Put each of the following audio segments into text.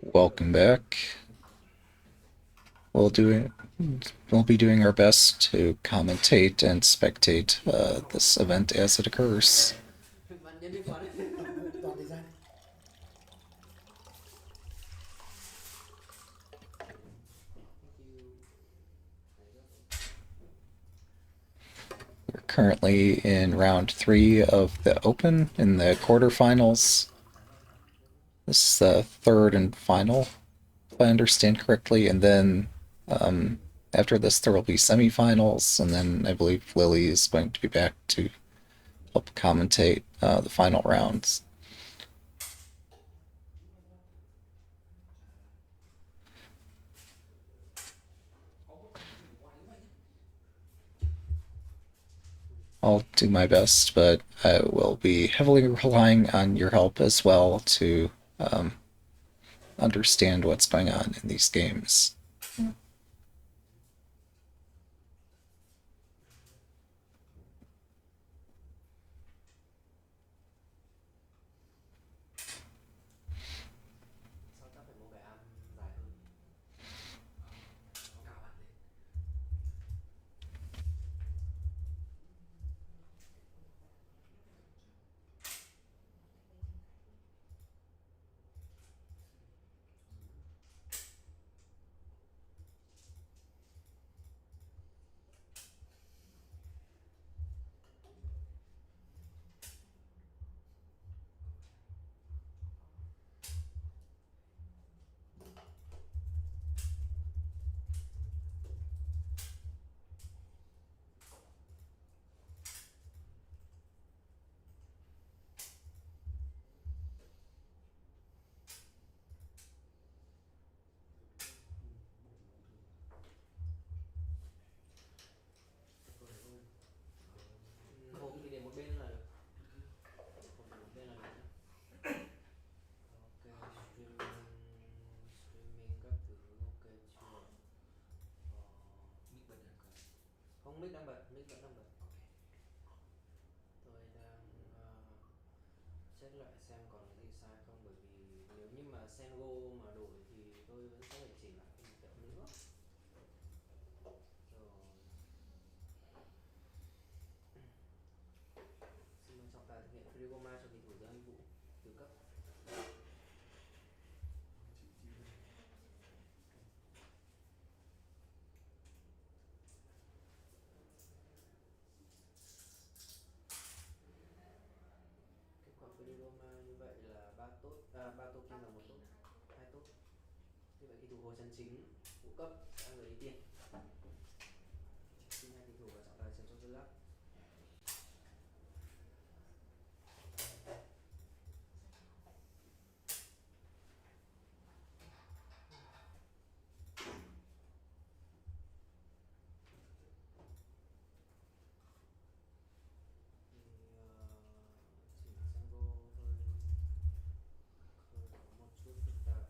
Welcome back. We'll do it. We'll be doing our best to commentate and spectate this event as it occurs. Bạn nhấn report đấy. Toàn thời gian. We're currently in round 3 of the Open in the quarterfinals. This is the third and final, if I understand correctly, and then after this there will be semifinals, and then I believe Lily is going to be back to help commentate the final rounds. I'll do my best, but I will be heavily relying on your help as well to understand what's going on in these games. Sao chắc phải mua cái am dài hơn. Nó cao hẳn lên. Hộp thì để một bên là được. Hộp để một bên là được nhé. Ok, streaming các thứ ok chưa? Mic bật được không? Không, mic đang bật, mic vẫn đang bật. Tôi đang check lại xem còn cái gì sai không, bởi vì nếu như mà Sengo mà đổi thì tôi vẫn sẽ phải chỉnh lại thêm một tẹo nữa. Rồi, xin mời trọng tài thực hiện Frigoma cho kỳ thủ Dương Anh Vũ từ cấp. Kết quả Frigoma như vậy là ba tốt kim là một tốt, hai tốt. Như vậy kỳ thủ Hồ Trần Chính Vũ cấp sẽ người đi tiên. Xin hai kỳ thủ và trọng tài chấm cho tôi lắc. Chỉnh Sengo hơi có một chút phức tạp.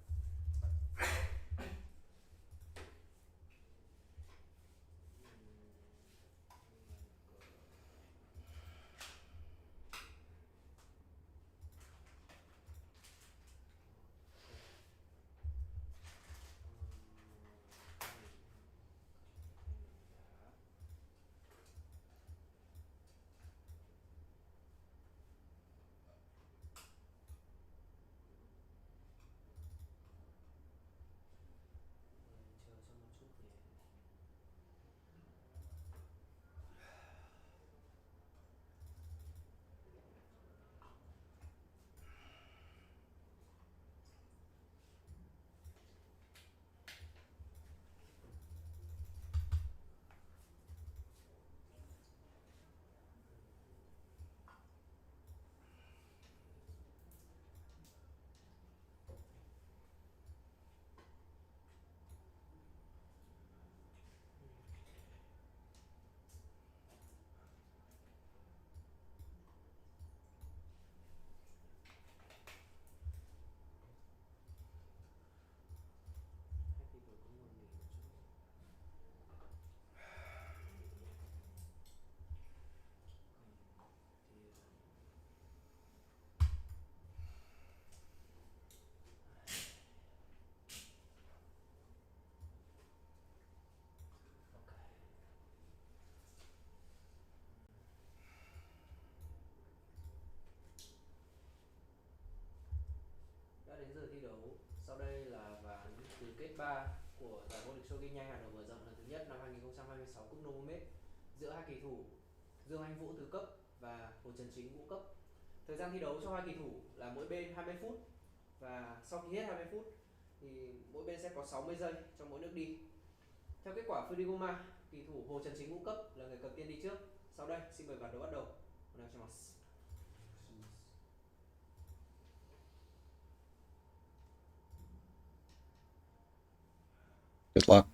đến giờ thi đấu. Sau đây là ván tứ kết 3 của giải vô địch Shogi nhanh Hà Nội mở rộng lần thứ nhất năm 2026 cúp Novomed giữa hai kỳ thủ Dương Anh Vũ tứ cấp và Hồ Trần Chính ngũ cấp. Thời gian thi đấu cho hai kỳ thủ là mỗi bên 20 phút và sau khi hết 20 phút thì mỗi bên sẽ có 60 giây cho mỗi nước đi. Theo kết quả Fudigoma, kỳ thủ Hồ Trần Chính ngũ cấp là người cầm tiên đi trước. Sau đây xin mời ván đấu bắt đầu. Good luck.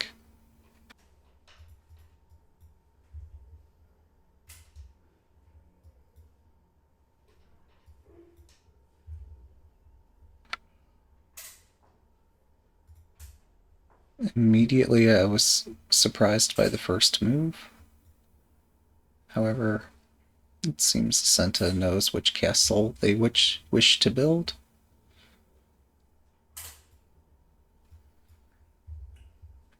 Immediately, I was surprised by the first move. However, it seems Senta knows which castle they wish to build.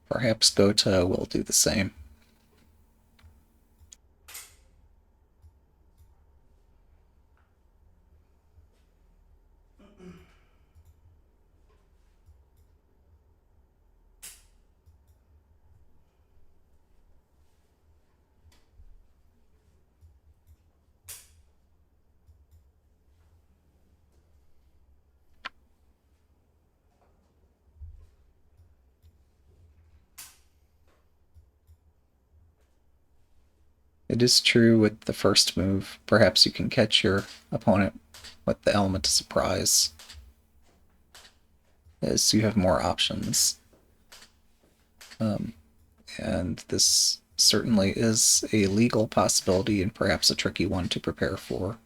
Perhaps Gota will do the same. It is true with the first move, perhaps you can catch your opponent with the element of surprise, as you have more options. And this certainly is a legal possibility and perhaps a tricky one to prepare for.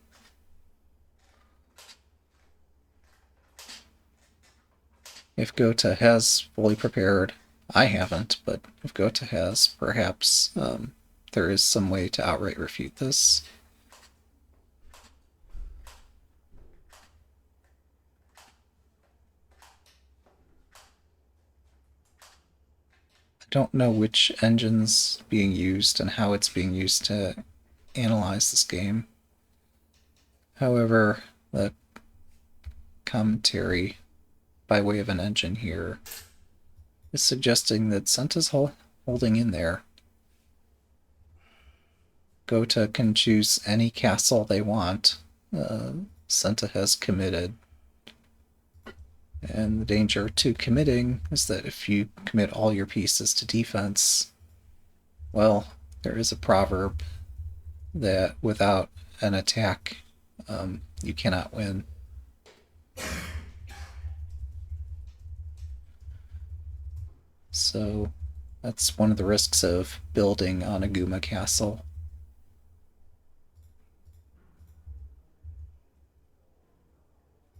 If Gota has fully prepared, I haven't, but if Gota has, perhaps there is some way to outright refute this. I don't know which engine's being used and how it's being used to analyze this game. However, the commentary by way of an engine here is suggesting that Senta's holding in there. Gota can choose any castle they want. Senta has committed. And the danger to committing is that if you commit all your pieces to defense, well, there is a proverb that without an attack, you cannot win. So that's one of the risks of building on a Guma castle.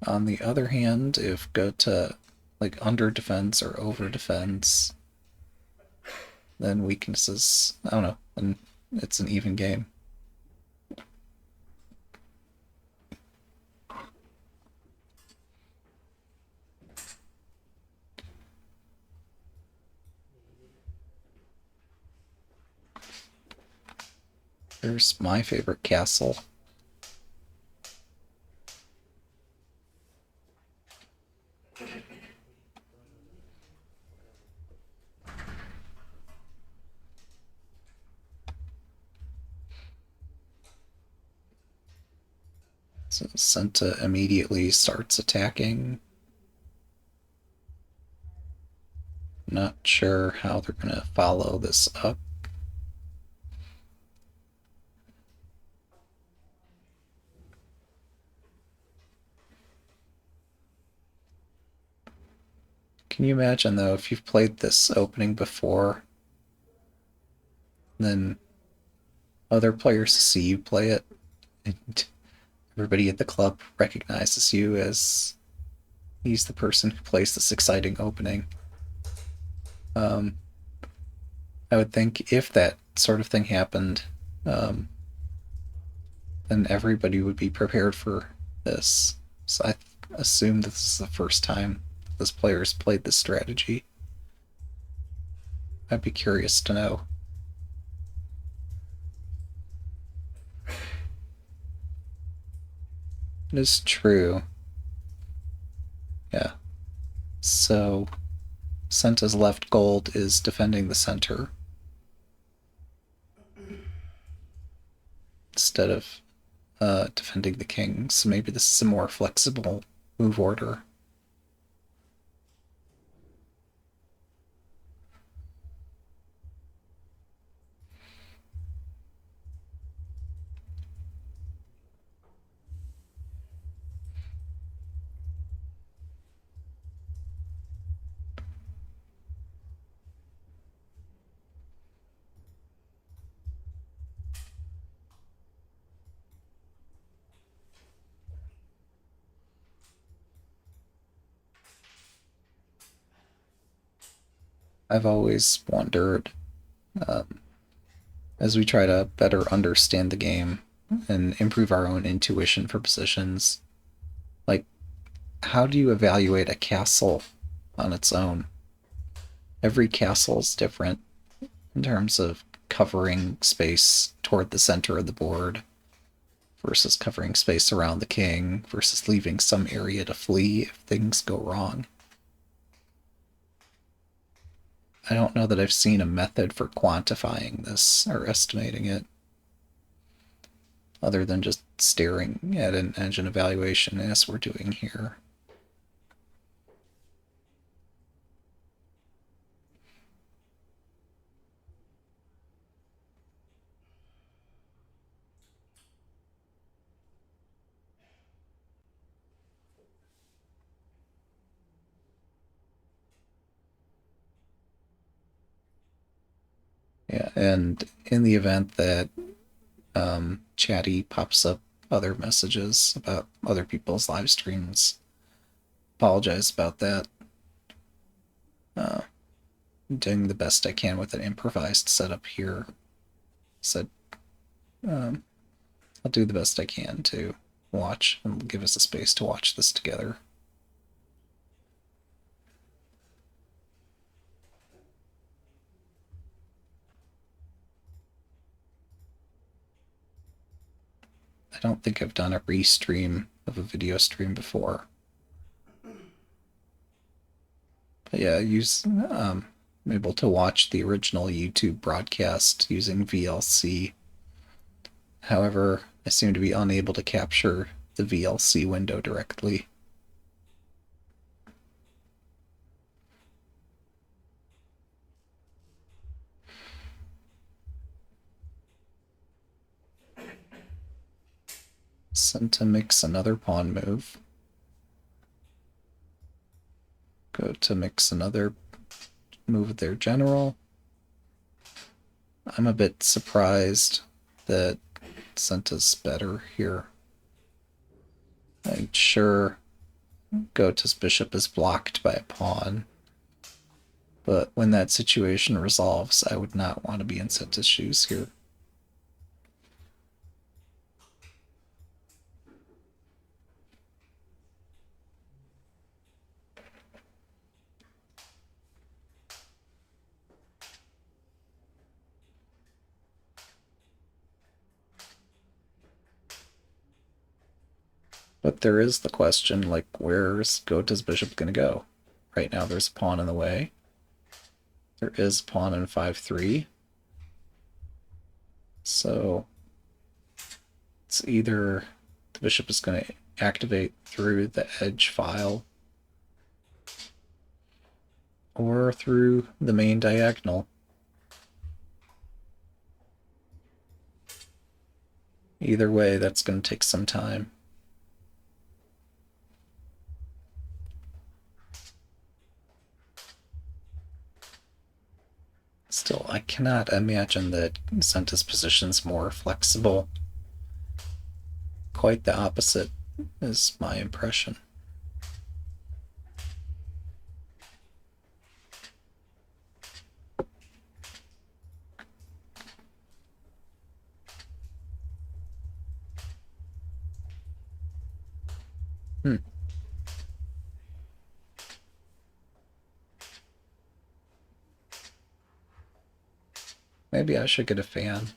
On the other hand, if Gota like under defends or over defends, then weaknesses, I don't know, and it's an even game. Here's my favorite castle. So Senta immediately starts attacking. Not sure how they're going to follow this up. Can you imagine, though, if you've played this opening before, then other players see you play it, and everybody at the club recognizes you as he's the person who plays this exciting opening. I would think if that sort of thing happened, then everybody would be prepared for this. So I assume this is the first time this player's played this strategy. I'd be curious to know. It is true. Yeah. So Senta's left gold is defending the center instead of defending the king. So maybe this is a more flexible move order. I've always wondered, um, as we try to better understand the game and improve our own intuition for positions, like, how do you evaluate a castle on its own? Every castle is different in terms of covering space toward the center of the board versus covering space around the king versus leaving some area to flee if things go wrong. I don't know that I've seen a method for quantifying this or estimating it other than just staring at an engine evaluation as we're doing here. Yeah, and in the event that Chatty pops up other messages about other people's live streams, apologize about that. Uh, doing the best I can with an improvised setup here. So um, I'll do the best I can to watch and give us a space to watch this together. I don't think I've done a restream of a video stream before. But yeah, I'm able to watch the original YouTube broadcast using VLC. However, I seem to be unable to capture the VLC window directly. Senta makes another pawn move. Go to mix another move with their general. I'm a bit surprised that Senta's better here. I'm sure Gota's bishop is blocked by a pawn, but when that situation resolves, I would not want to be in Senta's shoes here. But there is the question, like, where's Gota's bishop going to go? Right now there's a pawn in the way. There is a pawn in 5-3. So it's either the bishop is going to activate through the edge file or through the main diagonal. Either way, that's going to take some time. Still, I cannot imagine that Senta's position's more flexible. Quite the opposite is my impression. Hmm. Maybe I should get a fan.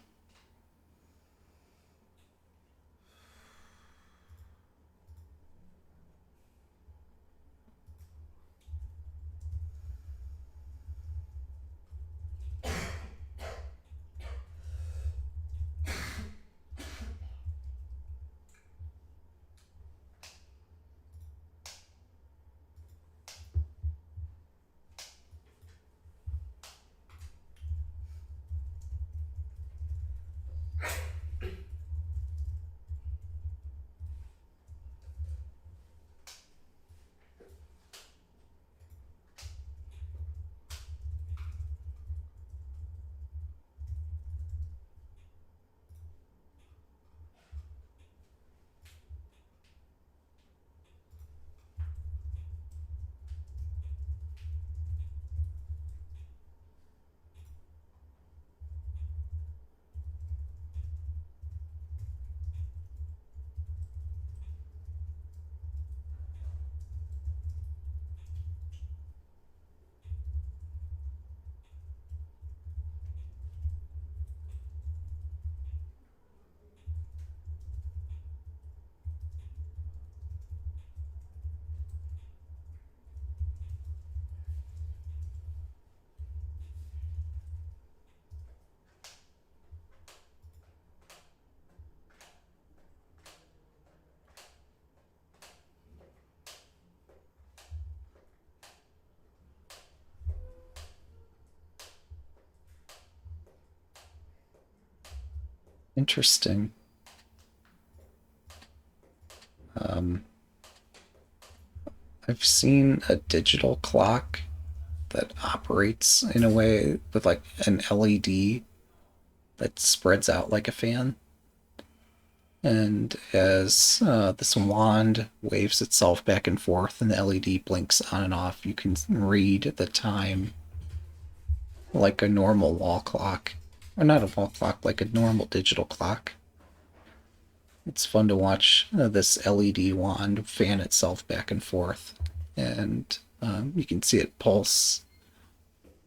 Interesting. Um, I've seen a digital clock that operates in a way with like an LED that spreads out like a fan. And as this wand waves itself back and forth and the LED blinks on and off, you can read the time like a normal wall clock. Or not a wall clock, like a normal digital clock. It's fun to watch this LED wand fan itself back and forth. And you can see it pulse.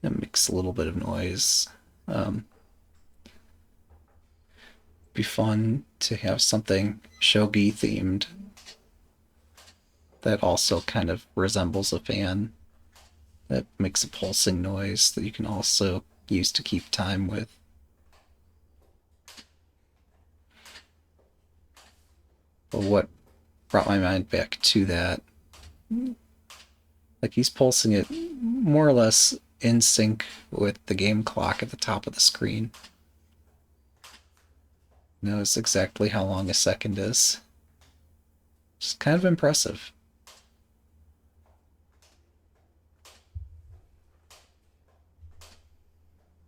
It makes a little bit of noise. Um, be fun to have something shogi themed that also kind of resembles a fan that makes a pulsing noise that you can also use to keep time with. But what brought my mind back to that, like he's pulsing it more or less in sync with the game clock at the top of the screen. Knows exactly how long a second is. It's kind of impressive.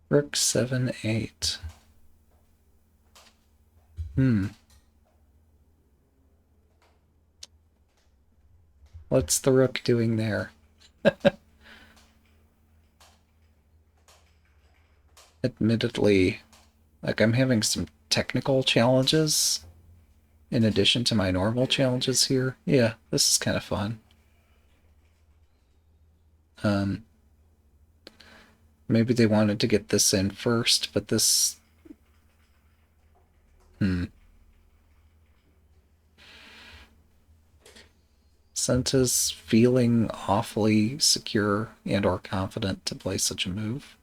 Rook 7-8. What's the rook doing there? Admittedly, like I'm having some technical challenges in addition to my normal challenges here. Yeah, this is kind of fun. Um, maybe they wanted to get this in first, but this. Senta's feeling awfully secure and or confident to play such a move.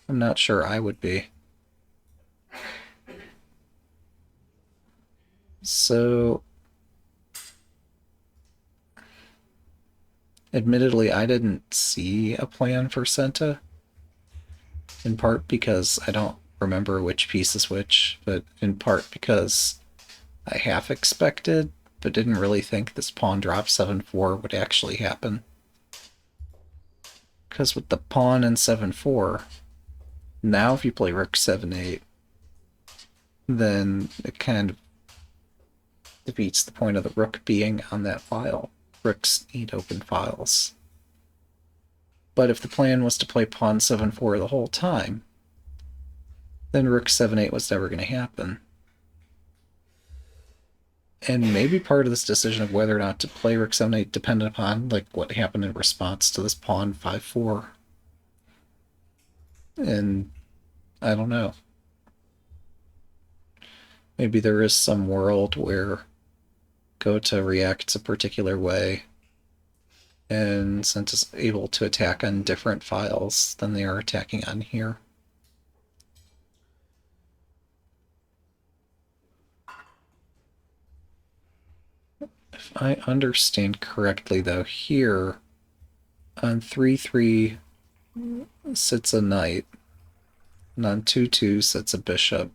I'm not sure I would be. So, admittedly, I didn't see a plan for Senta, in part because I don't remember which piece is which, but in part because I half expected, but didn't really think this pawn drop 7-4 would actually happen. Because with the pawn and 7-4, now if you play rook 7-8, then it kind of defeats the point of the rook being on that file. Rooks need open files. But if the plan was to play pawn 7-4 the whole time, then rook 7-8 was never going to happen. And maybe part of this decision of whether or not to play rook 7-8 depended upon like what happened in response to this pawn 5-4. And I don't know. Maybe there is some world where Gota reacts a particular way and since it's able to attack on different files than they are attacking on here. If I understand correctly, though, here on 3-3 sits a knight, and on 2-2 sits a bishop.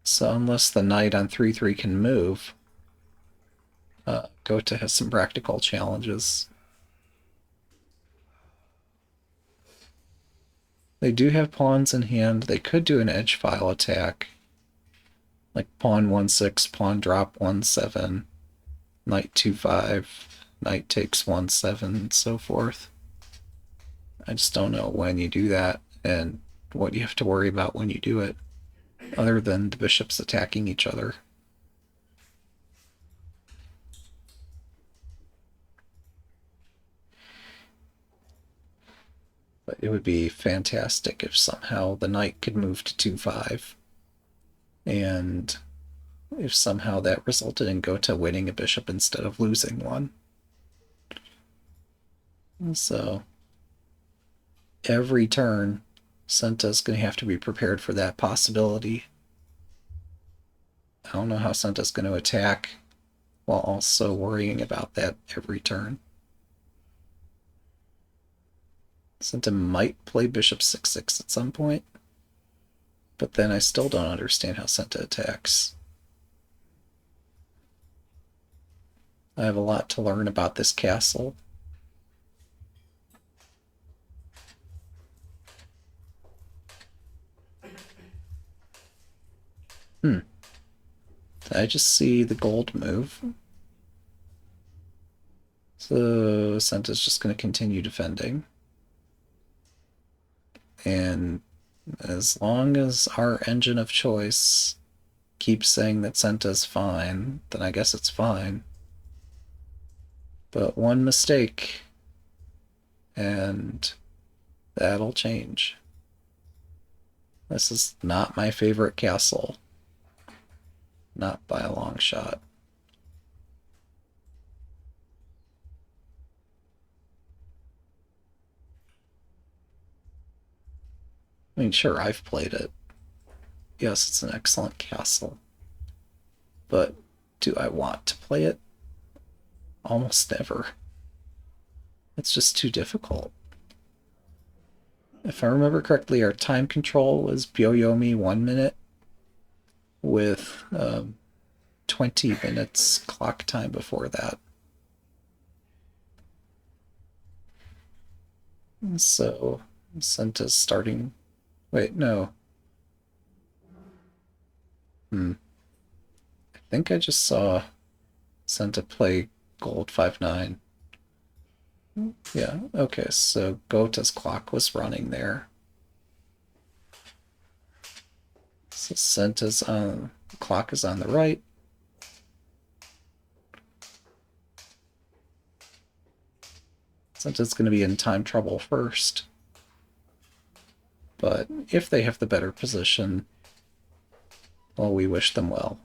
So unless the knight on 3-3 can move, Gota has some practical challenges. They do have pawns in hand. They could do an edge file attack, like pawn 1-6, pawn drop 1-7, knight 2-5, knight takes 1-7, and so forth. I just don't know when you do that and what you have to worry about when you do it, other than the bishops attacking each other. But it would be fantastic if somehow the knight could move to 2-5, and if somehow that resulted in Gota winning a bishop instead of losing one. So every turn, Senta's going to have to be prepared for that possibility. I don't know how Senta's going to attack while also worrying about that every turn. Senta might play bishop 6-6 at some point. but then I still don't understand how Senta attacks. I have a lot to learn about this castle. Hmm. Did I just see the gold move? So Senta's just going to continue defending. And as long as our engine of choice keeps saying that Senta's fine, then I guess it's fine. But one mistake, and that'll change. This is not my favorite castle. Not by a long shot. I mean, sure, I've played it. Yes, it's an excellent castle. But do I want to play it? Almost never. It's just too difficult. If I remember correctly, our time control was Byoyomi 1 minute with 20 minutes clock time before that. So, Senta's starting. Wait, no. I think I just saw Senta play Gold 5-9. Yeah, okay, so Gota's clock was running there. So Senta's on. The clock is on the right. Senta's going to be in time trouble first. But if they have the better position, well, we wish them well.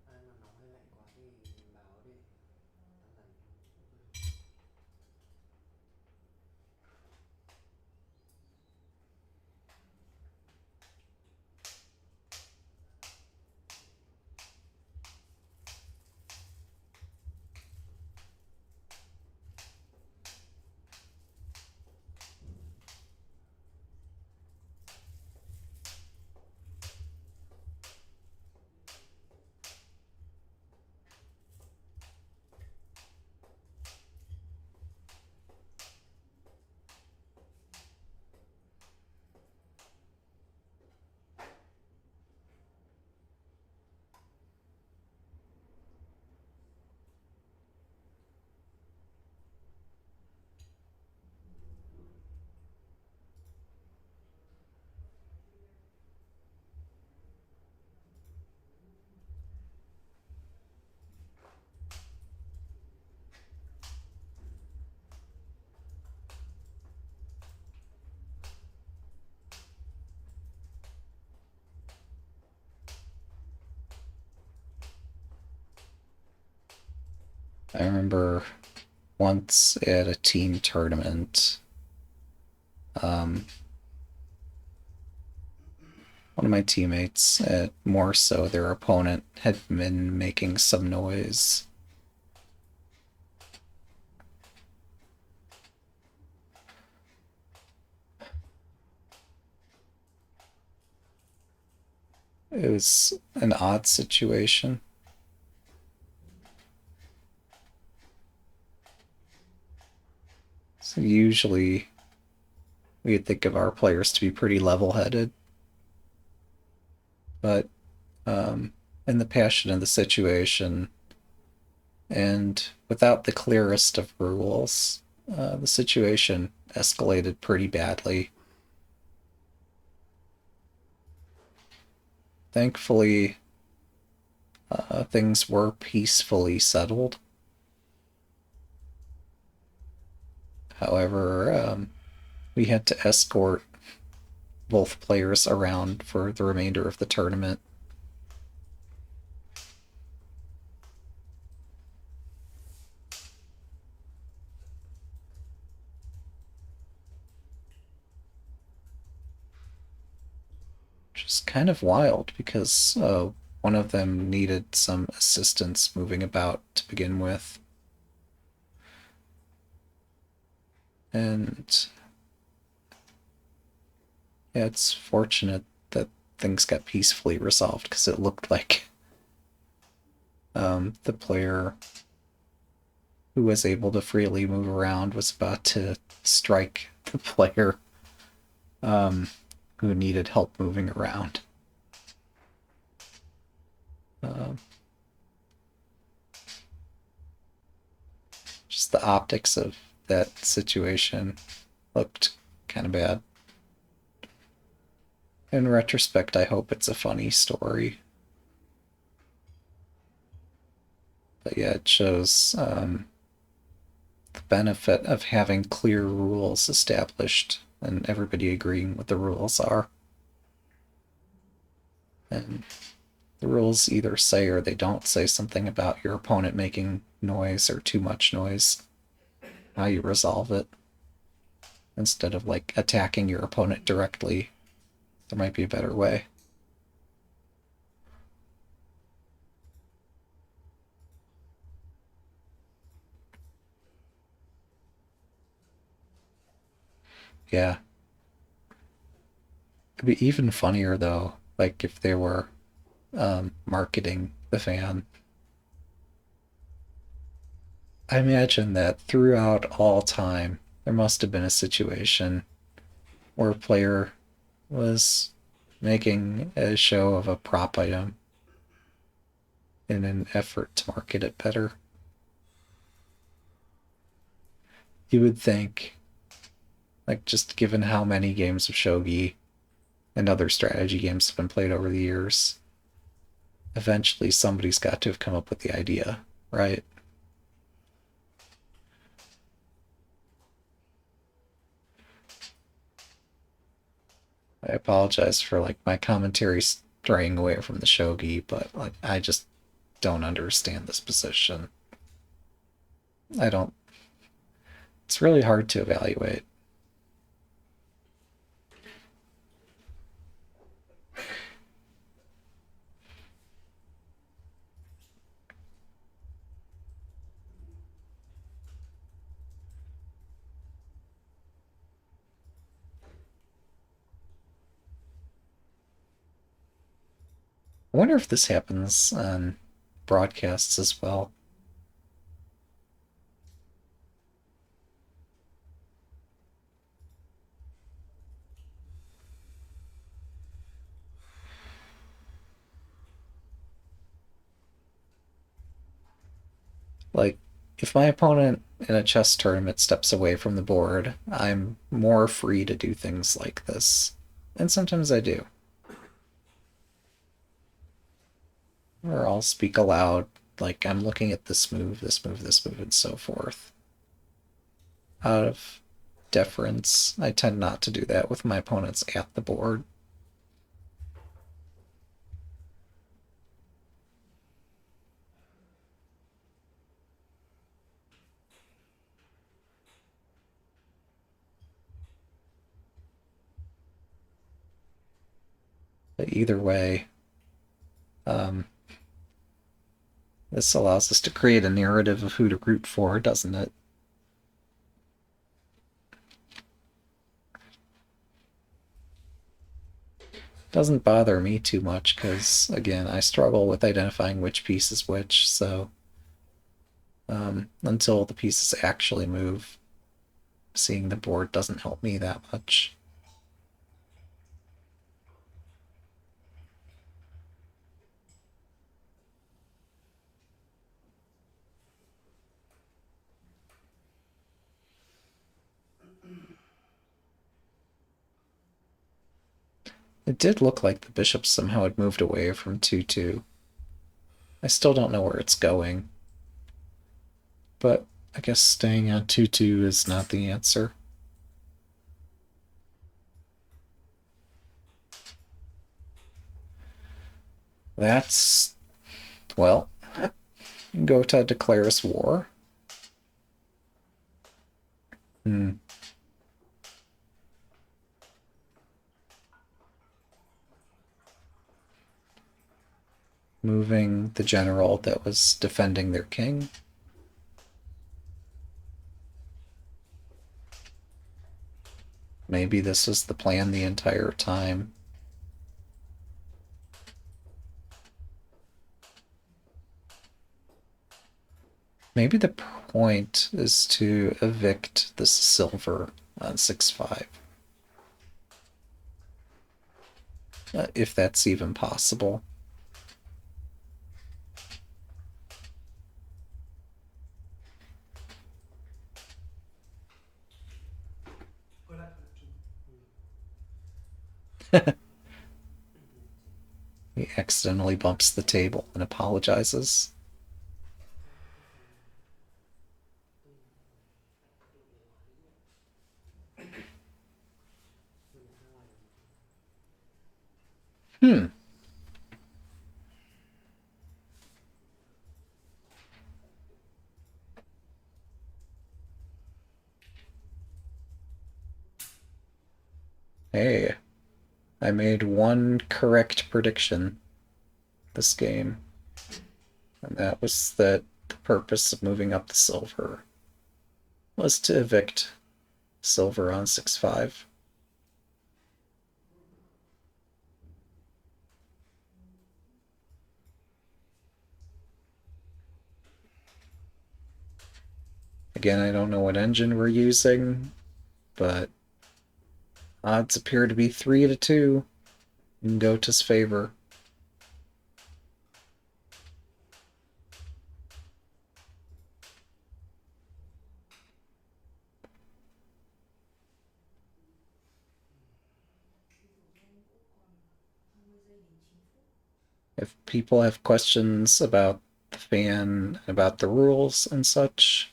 Ai mà nóng hay lạnh quá thì mình báo đi, tăng dần. I remember once at a team tournament, um, one of my teammates, more so their opponent, had been making some noise. It was an odd situation. So usually we'd think of our players to be pretty level-headed, but in the passion of the situation and without the clearest of rules, the situation escalated pretty badly. Thankfully, things were peacefully settled. However, we had to escort both players around for the remainder of the tournament. Which is kind of wild because one of them needed some assistance moving about to begin with. And yeah, it's fortunate that things got peacefully resolved because it looked like the player who was able to freely move around was about to strike the player who needed help moving around. Um, just the optics of that situation looked kind of bad. In retrospect, I hope it's a funny story. But yeah, it shows the benefit of having clear rules established and everybody agreeing what the rules are. And the rules either say or they don't say something about your opponent making noise or too much noise, how you resolve it. Instead of like attacking your opponent directly, there might be a better way. Yeah. It'd be even funnier though, like if they were marketing the fan. I imagine that throughout all time, there must have been a situation where a player was making a show of a prop item in an effort to market it better. You would think, like, just given how many games of Shogi and other strategy games have been played over the years, eventually somebody's got to have come up with the idea, right? I apologize for like my commentary straying away from the Shogi, but like I just don't understand this position. I don't. It's really hard to evaluate. I wonder if this happens on broadcasts as well. Like, if my opponent in a chess tournament steps away from the board, I'm more free to do things like this. And sometimes I do. Or I'll speak aloud, like I'm looking at this move, this move, this move, and so forth. Out of deference, I tend not to do that with my opponents at the board. But either way, um, this allows us to create a narrative of who to root for, doesn't it? Doesn't bother me too much because, again, I struggle with identifying which piece is which, so until the pieces actually move, seeing the board doesn't help me that much. It did look like the bishop somehow had moved away from 2-2. I still don't know where it's going, but I guess staying on 2-2 is not the answer. That's, well, Gota declares war. Hmm. moving the general that was defending their king. Maybe this was the plan the entire time. Maybe the point is to evict this silver on 6-5. If that's even possible. He accidentally bumps the table and apologizes. Hmm. Hey, I made one correct prediction this game, and that was that the purpose of moving up the silver was to evict silver on 6-5. Again, I don't know what engine we're using, but odds appear to be 3-2 in Gota's favor. If people have questions about the fan, about the rules and such,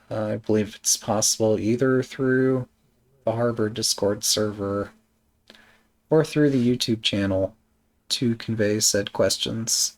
I believe it's possible either through the Harbor Discord server or through the YouTube channel to convey said questions.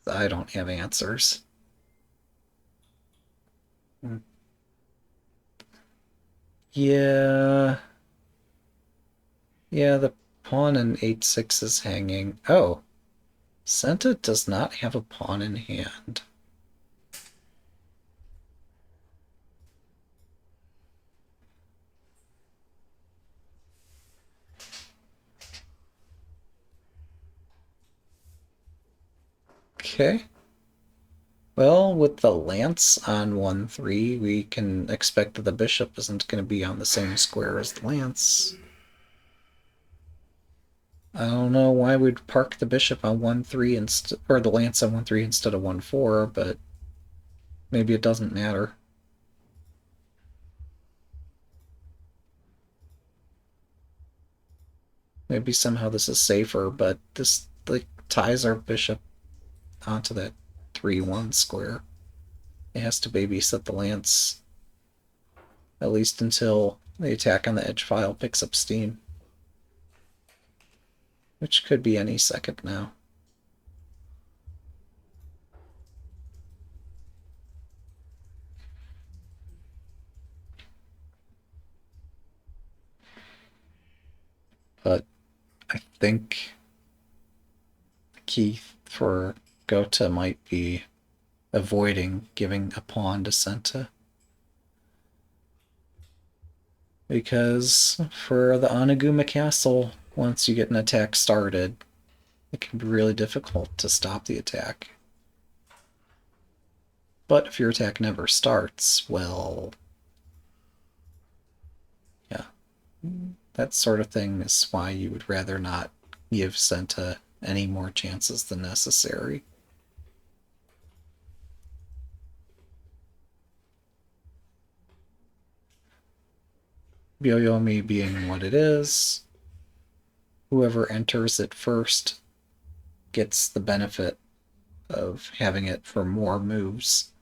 I don't have answers. Yeah. Yeah, the pawn in 8-6 is hanging. Oh, Senta does not have a pawn in hand. Okay. Well, with the lance on 1-3, we can expect that the bishop isn't going to be on the same square as the lance. I don't know why we'd park the bishop on 1-3 or the lance on 1-3 instead of 1-4, but maybe it doesn't matter. Maybe somehow this is safer, but this like ties our bishop onto that 3-1 square. It has to babysit the lance at least until the attack on the edge file picks up steam, which could be any second now. But I think the key for Gota might be avoiding giving a pawn to Senta. Because for the Oniguma Castle, once you get an attack started, it can be really difficult to stop the attack. But if your attack never starts, well, yeah, that sort of thing is why you would rather not give Senta any more chances than necessary. Byoyomi being what it is, whoever enters it first gets the benefit of having it for more moves.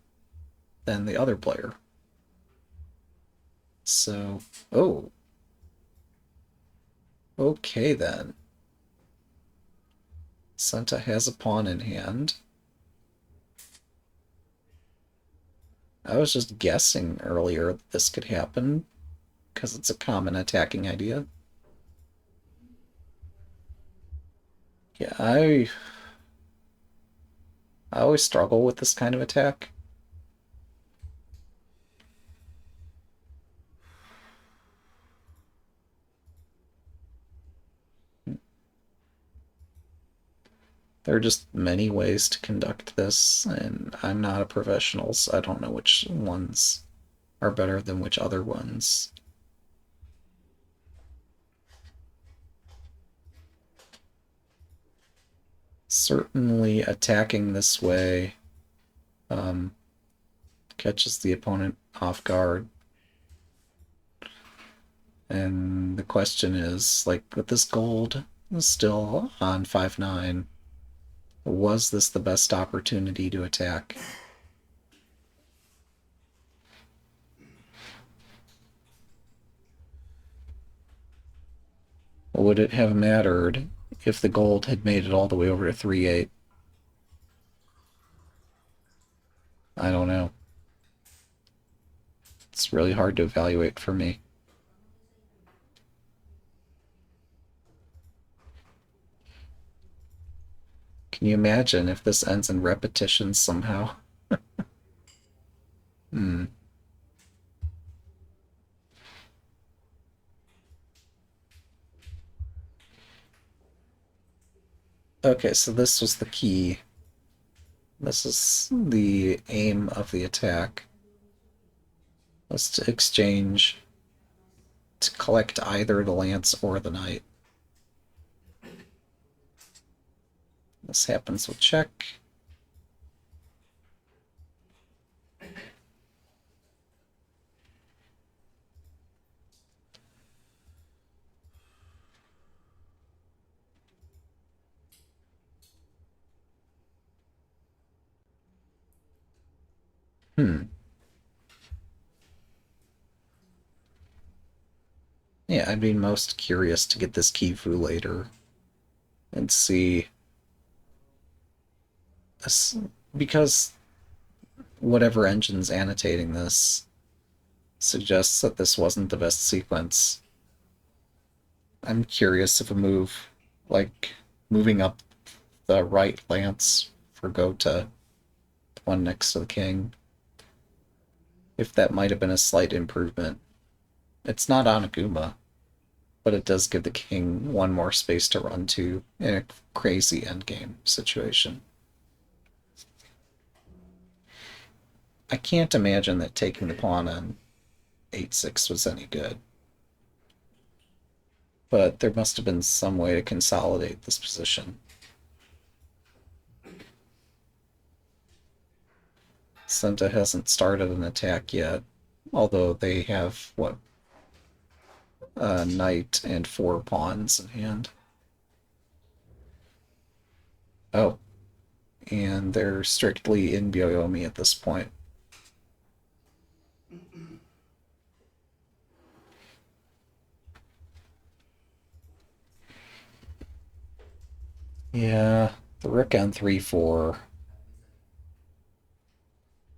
than the other player. So, oh, okay then. Senta has a pawn in hand. I was just guessing earlier that this could happen because it's a common attacking idea. Yeah, I always struggle with this kind of attack. There are just many ways to conduct this, and I'm not a professional, so I don't know which ones are better than which other ones. Certainly, attacking this way um, catches the opponent off guard. And the question is, like, with this gold still on 5-9, was this the best opportunity to attack? Would it have mattered if the gold had made it all the way over to 3-8? I don't know. It's really hard to evaluate for me. Can you imagine if this ends in repetition somehow? Hmm. Okay, so this was the key. This is the aim of the attack. Was to exchange to collect either the lance or the knight. This happens with check. Hmm. Yeah, I'd be most curious to get this Kifu later and see this, because whatever engine's annotating this suggests that this wasn't the best sequence. I'm curious if a move like moving up the right lance for Gota, the one next to the king, if that might have been a slight improvement. It's not Onaguma, but it does give the king one more space to run to in a crazy endgame situation. I can't imagine that taking the pawn on 8-6 was any good, but there must have been some way to consolidate this position. Senta hasn't started an attack yet, although they have, what, a knight and 4 pawns in hand. Oh, and they're strictly in Byoyomi at this point. Yeah, the rook on 3-4.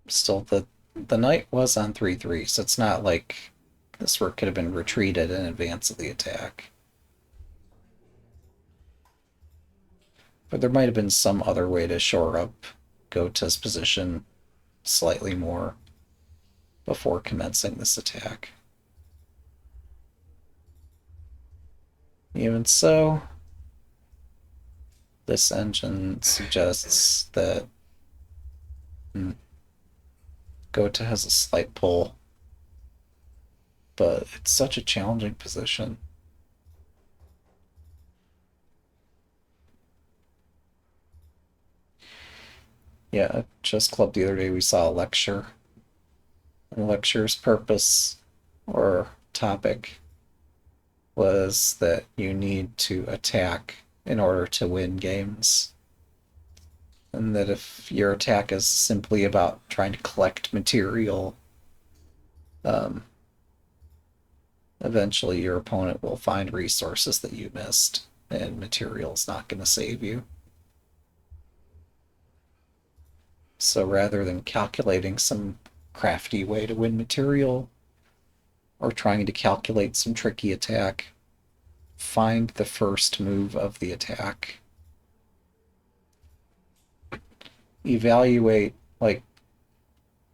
Still, the knight was on 3-3, so it's not like this rook could have been retreated in advance of the attack. But there might have been some other way to shore up Gota's position slightly more before commencing this attack. Even so, this engine suggests that Gota has a slight pull, but it's such a challenging position. Yeah, at Chess Club the other day we saw a lecture. And the lecture's purpose or topic was that you need to attack in order to win games. And that if your attack is simply about trying to collect material, um, eventually your opponent will find resources that you missed, and material's not going to save you. So rather than calculating some crafty way to win material or trying to calculate some tricky attack, find the first move of the attack. Evaluate, like,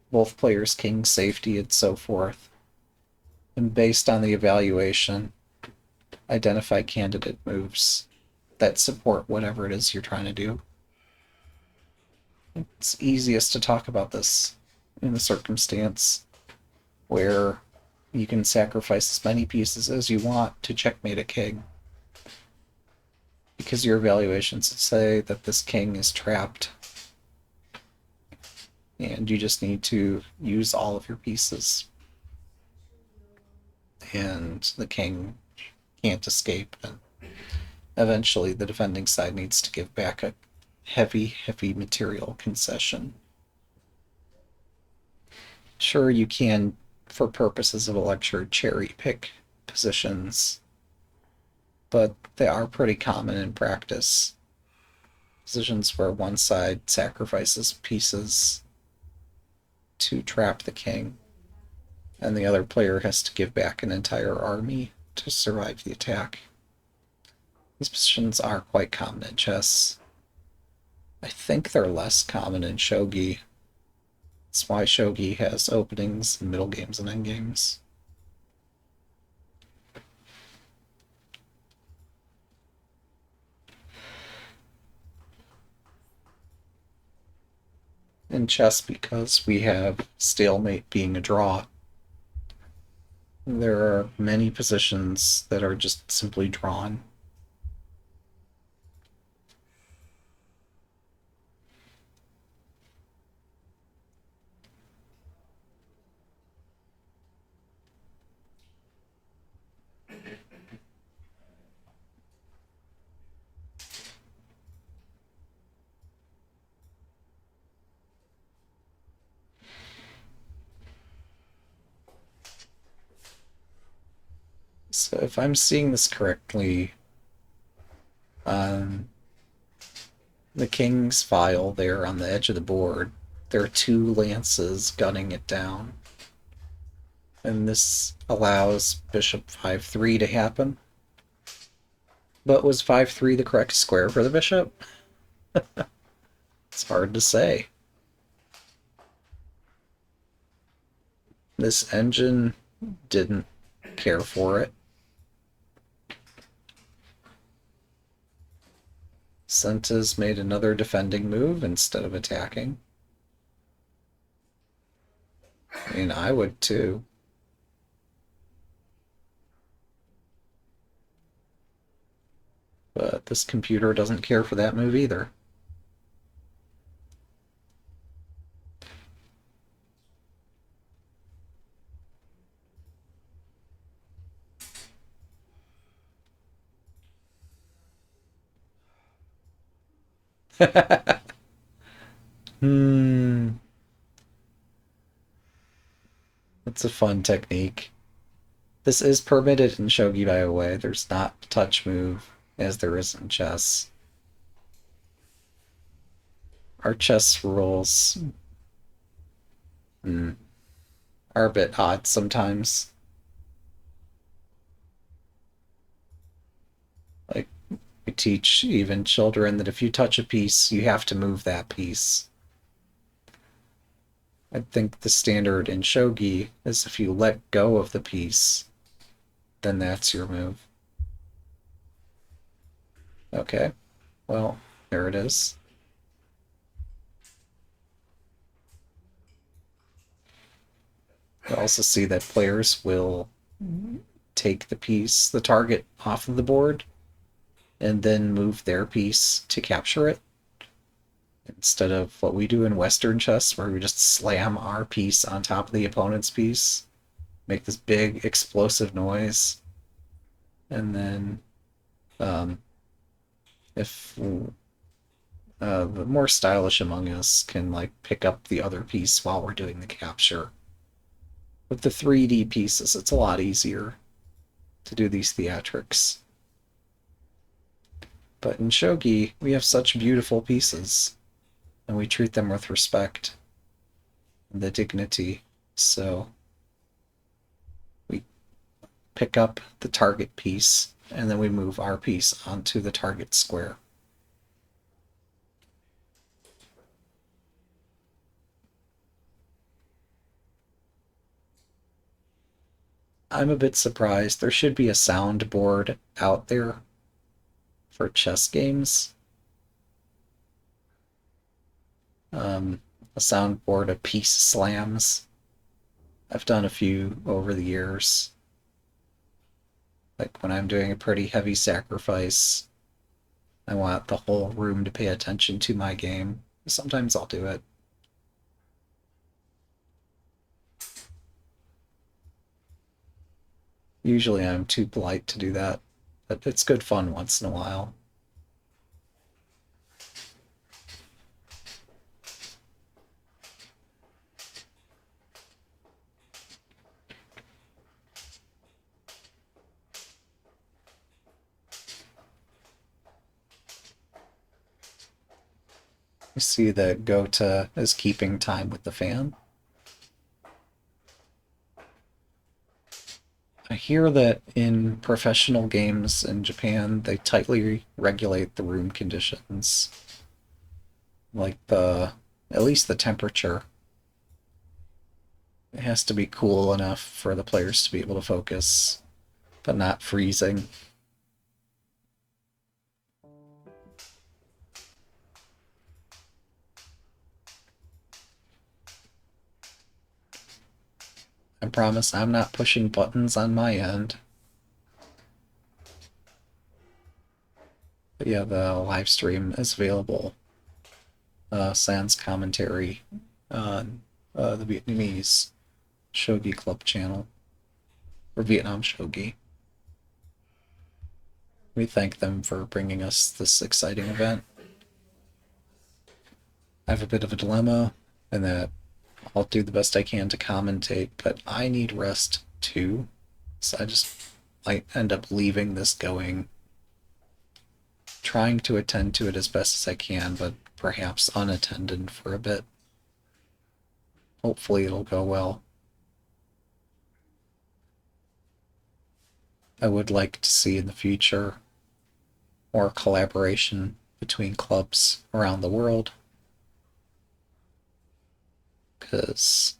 both players' king safety and so forth. And based on the evaluation, identify candidate moves that support whatever it is you're trying to do. It's easiest to talk about this in the circumstance where you can sacrifice as many pieces as you want to checkmate a king. Because your evaluations say that this king is trapped, and you just need to use all of your pieces. And the king can't escape, and eventually the defending side needs to give back a heavy material concession. Sure, you can, for purposes of a lecture, cherry pick positions, but they are pretty common in practice. Positions where one side sacrifices pieces to trap the king, and the other player has to give back an entire army to survive the attack. These positions are quite common in chess. I think they're less common in Shogi. That's why Shogi has openings and middle games and endgames. In chess, because we have stalemate being a draw, there are many positions that are just simply drawn. So if I'm seeing this correctly, on the king's file there on the edge of the board, there are two lances gunning it down. And this allows bishop 5-3 to happen. But was 5-3 the correct square for the bishop? It's hard to say. This engine didn't care for it. Senta's made another defending move instead of attacking. I mean, I would too. But this computer doesn't care for that move either. Hmm. That's a fun technique. This is permitted in Shogi, by the way. There's not a touch move, as there is in chess. Our chess rules are a bit odd sometimes. Like, we teach even children that if you touch a piece, you have to move that piece. I think the standard in Shogi is if you let go of the piece, then that's your move. Okay, well, there it is. You also see that players will take the piece, the target, off of the board, and then move their piece to capture it, instead of what we do in Western chess, where we just slam our piece on top of the opponent's piece, make this big explosive noise, and then if The more stylish among us can like pick up the other piece while we're doing the capture. With the 3D pieces, it's a lot easier to do these theatrics. But in Shogi, we have such beautiful pieces, and we treat them with respect and the dignity. So we pick up the target piece, and then we move our piece onto the target square. I'm a bit surprised. There should be a soundboard out there for chess games. A soundboard of piece slams. I've done a few over the years. Like when I'm doing a pretty heavy sacrifice, I want the whole room to pay attention to my game. Sometimes I'll do it. Usually I'm too polite to do that, but it's good fun once in a while. You see that Gota is keeping time with the fan. I hear that in professional games in Japan, they tightly regulate the room conditions, like at least the temperature. It has to be cool enough for the players to be able to focus, but not freezing. I promise I'm not pushing buttons on my end. But yeah, the live stream is available. Sans commentary on the Vietnamese Shogi Club channel, or Vietnam Shogi. We thank them for bringing us this exciting event. I have a bit of a dilemma in that I'll do the best I can to commentate, but I need rest too. So I end up leaving this going, trying to attend to it as best as I can, but perhaps unattended for a bit. Hopefully it'll go well. I would like to see in the future more collaboration between clubs around the world, because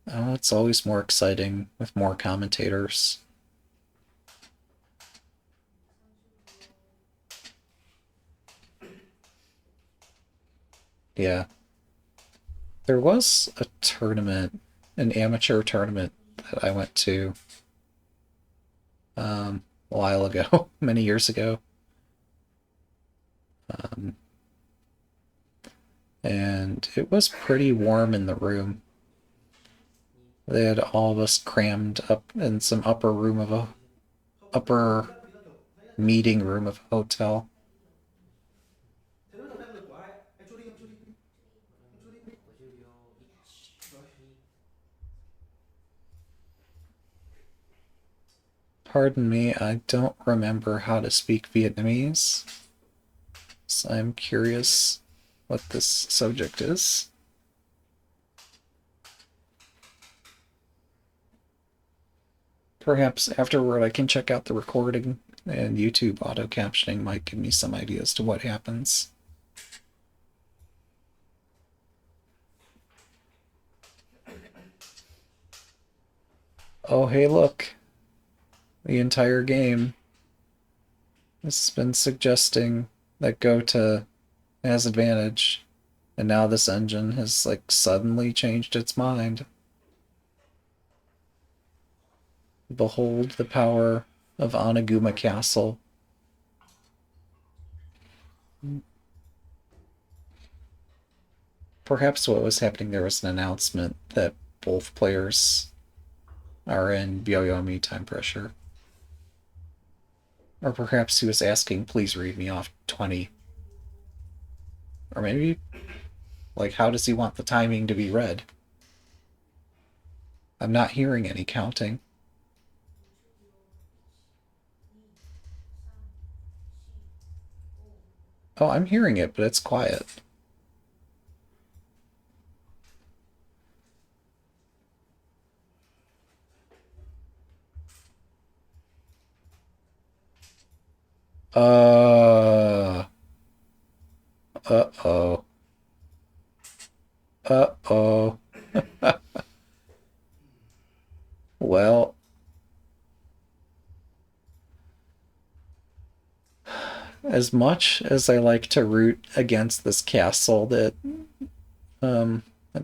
it's always more exciting with more commentators. Yeah. There was a tournament, an amateur tournament that I went to a while ago, many years ago. Um, and it was pretty warm in the room. They had all of us crammed up in some upper meeting room of a hotel. Pardon me, I don't remember how to speak Vietnamese, so I'm curious what this subject is. Perhaps afterward I can check out the recording, and YouTube auto captioning might give me some ideas to what happens. Oh, hey, look. The entire game has been suggesting that Gota has advantage, and now this engine has, like, suddenly changed its mind. Behold the power of Oniguma Castle. Perhaps what was happening there was an announcement that both players are in Byoyomi time pressure. Or perhaps he was asking, please read me off 20. Or maybe, like, how does he want the timing to be read? I'm not hearing any counting. Oh, I'm hearing it, but it's quiet. Uh, uh-oh. Uh-oh. Well, as much as I like to root against this castle that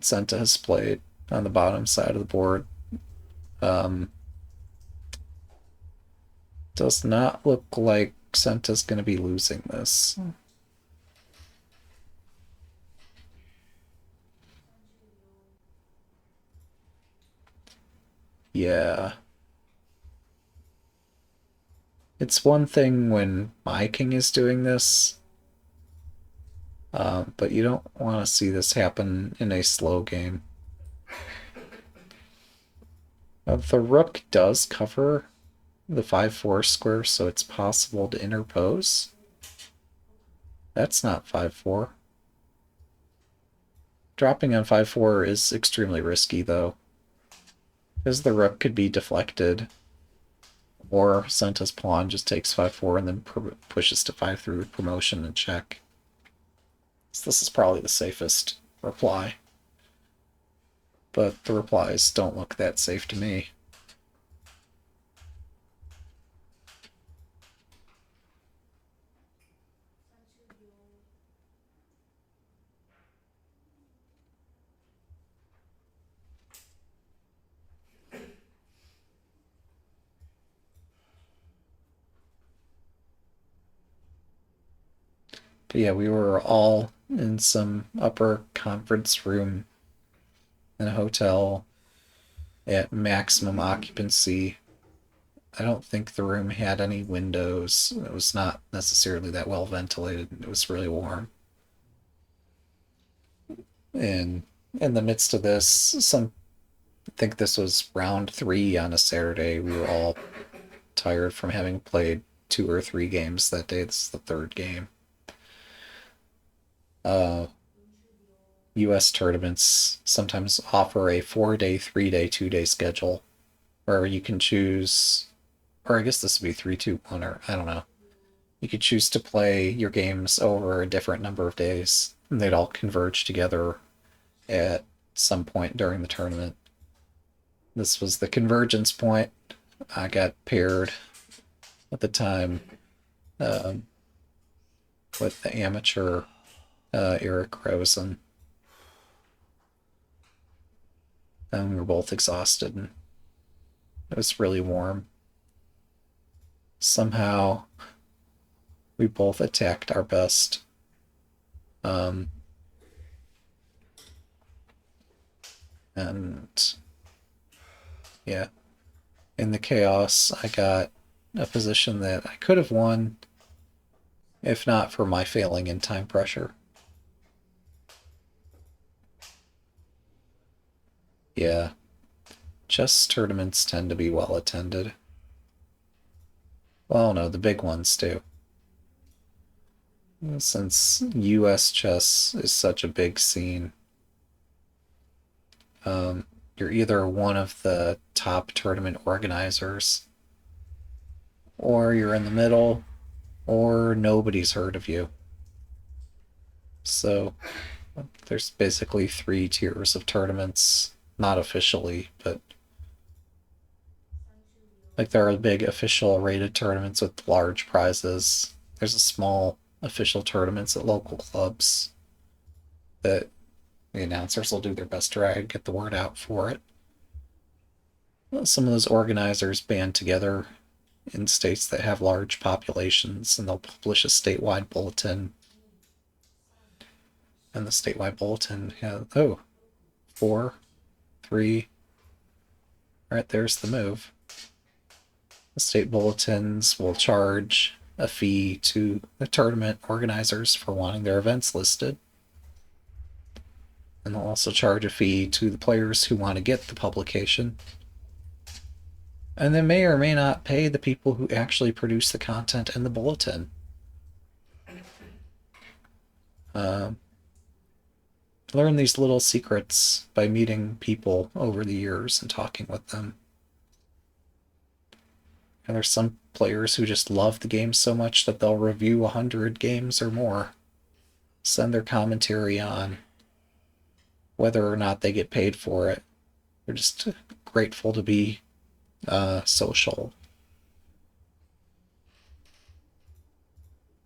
Senta has played on the bottom side of the board, um, does not look like Senta's going to be losing this. Yeah. It's one thing when my king is doing this, but you don't want to see this happen in a slow game. The rook does cover the 5-4 square, so it's possible to interpose. That's not 5-4. Dropping on 5-4 is extremely risky, though, because the rook could be deflected, or Senta's pawn just takes 5-4 and then pushes to 5-3 with promotion and check. So this is probably the safest reply. But the replies don't look that safe to me. But yeah, we were all in some upper conference room in a hotel at maximum occupancy. I don't think the room had any windows. It was not necessarily that well ventilated. It was really warm. And in the midst of this, I think this was round 3 on a Saturday. We were all tired from having played 2 or 3 games that day. This is the third game. Uh, US tournaments sometimes offer a 4-day, 3-day, 2-day schedule where you can choose, or I guess this would be 3-2-1, or I don't know. You could choose to play your games over a different number of days, and they'd all converge together at some point during the tournament. This was the convergence point. I got paired at the time um, with the amateur Eric Rosen, and we were both exhausted, and it was really warm. Somehow, we both attacked our best. Um, and yeah, in the chaos, I got a position that I could have won if not for my failing in time pressure. Yeah, chess tournaments tend to be well attended. Well, no, the big ones too. Since US chess is such a big scene, you're either one of the top tournament organizers, or you're in the middle, or nobody's heard of you. So there's basically 3 tiers of tournaments, not officially, but like there are big official rated tournaments with large prizes. There's a small official tournaments at local clubs that the announcers will do their best to get the word out for it. Well, some of those organizers band together in states that have large populations, and they'll publish a statewide bulletin. And the statewide bulletin has, oh, 4, 3. Right, there's the move. The state bulletins will charge a fee to the tournament organizers for wanting their events listed. And they'll also charge a fee to the players who want to get the publication. And they may or may not pay the people who actually produce the content in the bulletin. Uh, Learn these little secrets by meeting people over the years and talking with them. And there's some players who just love the game so much that they'll review 100 games or more, send their commentary on, whether or not they get paid for it. They're just grateful to be social,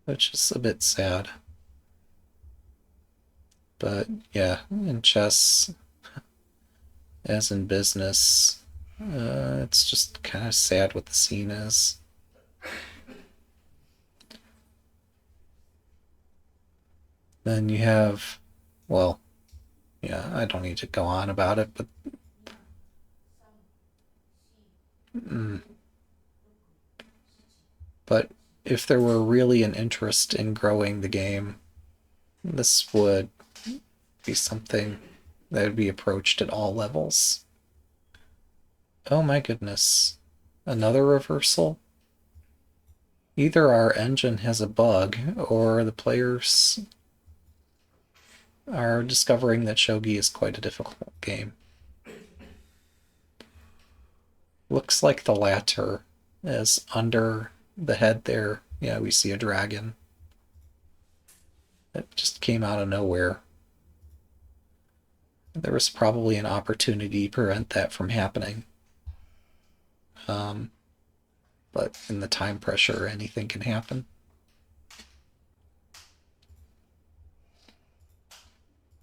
which is a bit sad. But yeah, in chess, as in business, it's just kind of sad what the scene is. Then you have, well, yeah, I don't need to go on about it, but mm, but if there were really an interest in growing the game, this would be something that would be approached at all levels. Oh my goodness. Another reversal? Either our engine has a bug, or the players are discovering that Shogi is quite a difficult game. Looks like the latter, as under the head there, yeah, we see a dragon. It just came out of nowhere. There was probably an opportunity to prevent that from happening. Um, but in the time pressure, anything can happen.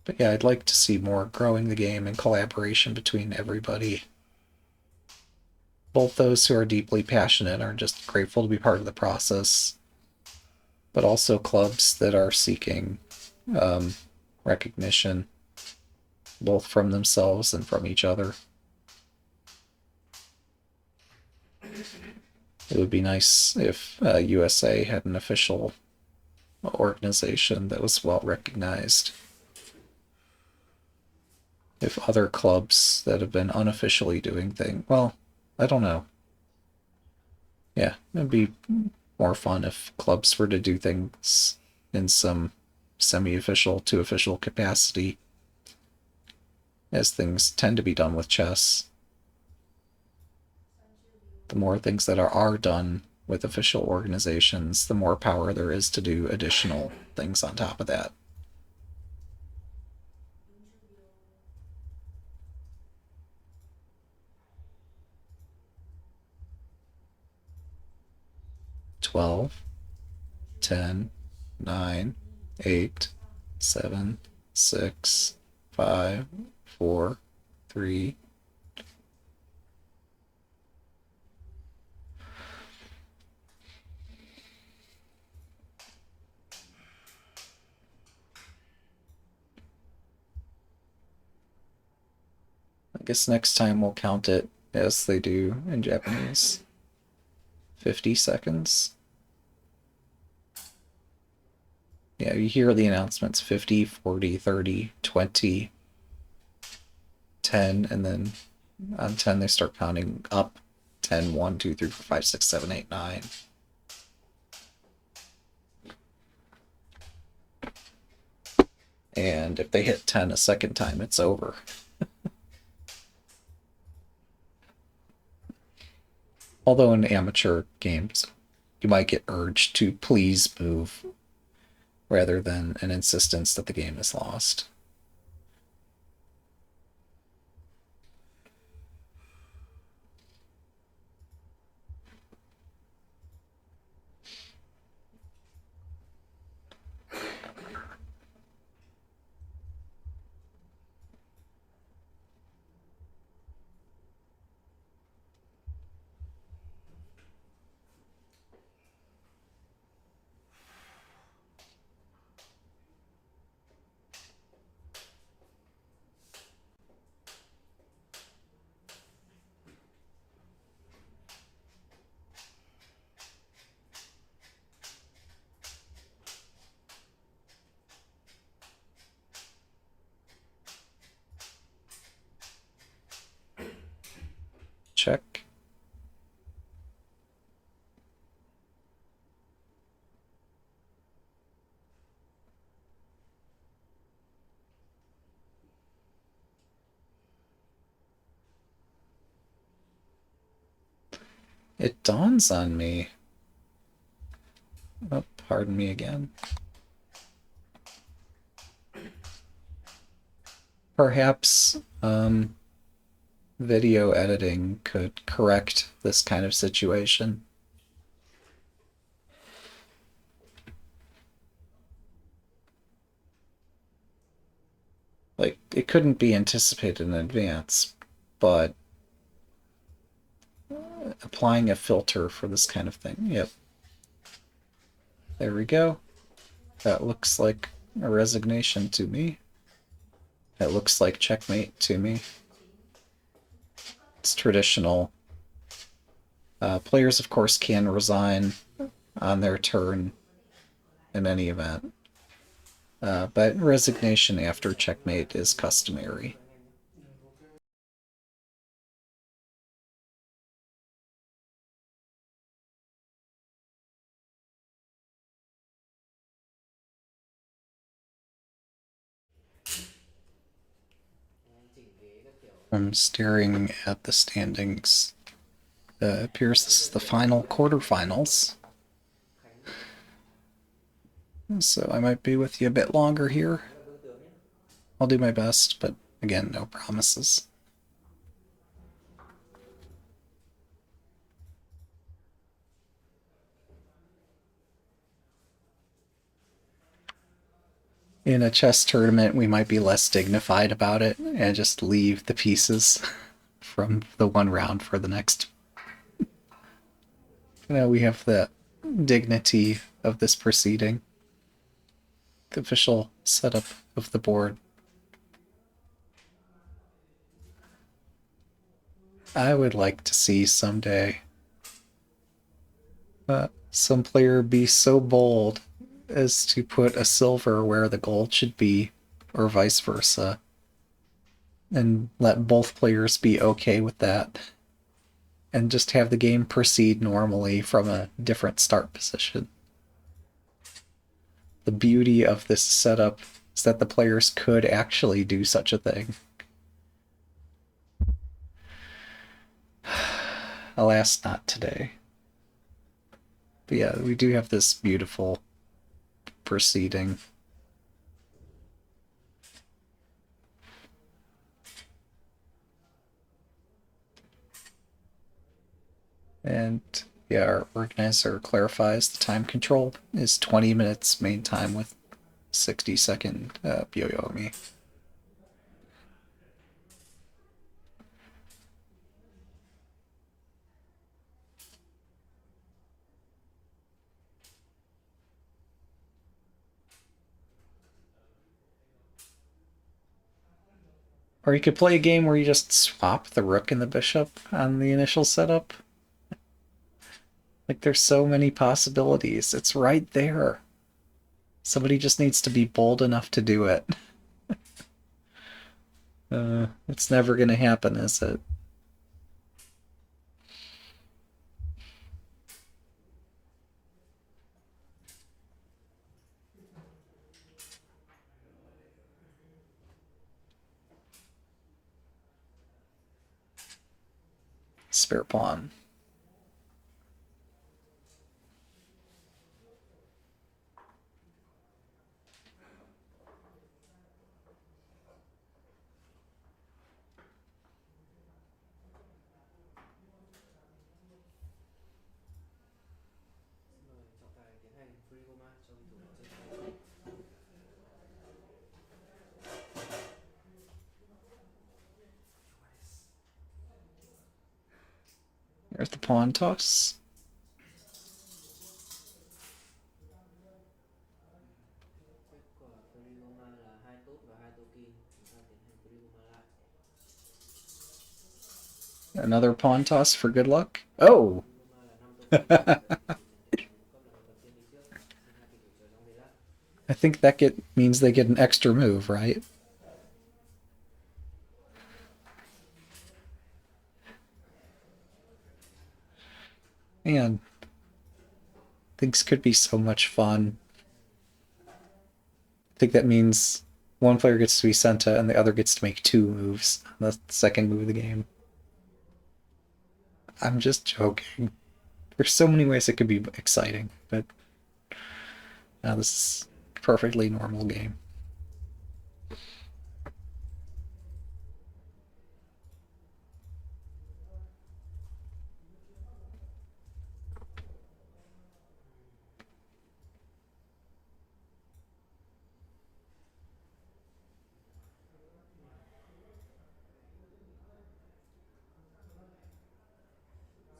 But yeah, I'd like to see more growing the game and collaboration between everybody. Both those who are deeply passionate are just grateful to be part of the process, but also clubs that are seeking um, recognition, both from themselves and from each other. It would be nice if USA had an official organization that was well recognized. If other clubs that have been unofficially doing things, well, I don't know. Yeah, it'd be more fun if clubs were to do things in some semi-official to official capacity, as things tend to be done with chess. The more things that are done with official organizations, the more power there is to do additional things on top of that. 12, 10, 9, 8, 7, 6, 5, 4, 3. I guess next time we'll count it as they do in Japanese. 50 seconds. Yeah, you hear the announcements 50, 40, 30, 20, 10, and then on 10 they start counting up 10, 1, 2, 3, 4, 5, 6, 7, 8, 9. And if they hit 10 a second time, it's over. Although in amateur games, you might get urged to please move rather than an insistence that the game is lost. It dawns on me. Oh, pardon me again. Perhaps video editing could correct this kind of situation. Like, it couldn't be anticipated in advance, but applying a filter for this kind of thing. Yep. There we go. That looks like a resignation to me. That looks like checkmate to me. It's traditional. Players, of course, can resign on their turn in any event. But resignation after checkmate is customary. Chúc anh em nhé. Anh chỉnh ghế các kiểu I'm staring at the standings. Appears this is the final quarterfinals. Khánh So I might be with you a bit longer here. Khánh là vương tướng nhé. I'll do my best, but again, no promises. In a chess tournament, we might be less dignified about it and just leave the pieces from the one round for the next. We have the dignity of this proceeding, the official setup of the board. I would like to see someday some player be so bold as to put a silver where the gold should be, or vice versa, and let both players be okay with that, and just have the game proceed normally from a different start position. The beauty of this setup is that the players could actually do such a thing. Alas, not today. But yeah, we do have this beautiful proceeding. And yeah, our organizer clarifies the time control is 20 minutes main time with 60-second Byoyomi. Or you could play a game where you just swap the rook and the bishop on the initial setup. Like, there's so many possibilities. It's right there. Somebody just needs to be bold enough to do it. It's never gonna happen, is it? Spare pawn. Rồi trọng tài tiến hành free coma cho cầu thủ trên sân. There's the pawn toss. Kết quả free coma là 2 tốt và 2 tokin. Chúng ta tiến hành free coma lại. Another pawn toss for good luck. Oh! Free coma là 5 tokin. Chỉ nhận tiền cung cấp là người cầm tiền đi trước. Xin hai cầu thủ chờ trong giây lát. I think that means they get an extra move, right? Man, things could be so much fun. I think that means one player gets to be Senta and the other gets to make 2 moves on the second move of the game. I'm just joking. There's so many ways it could be exciting, but this is a perfectly normal game.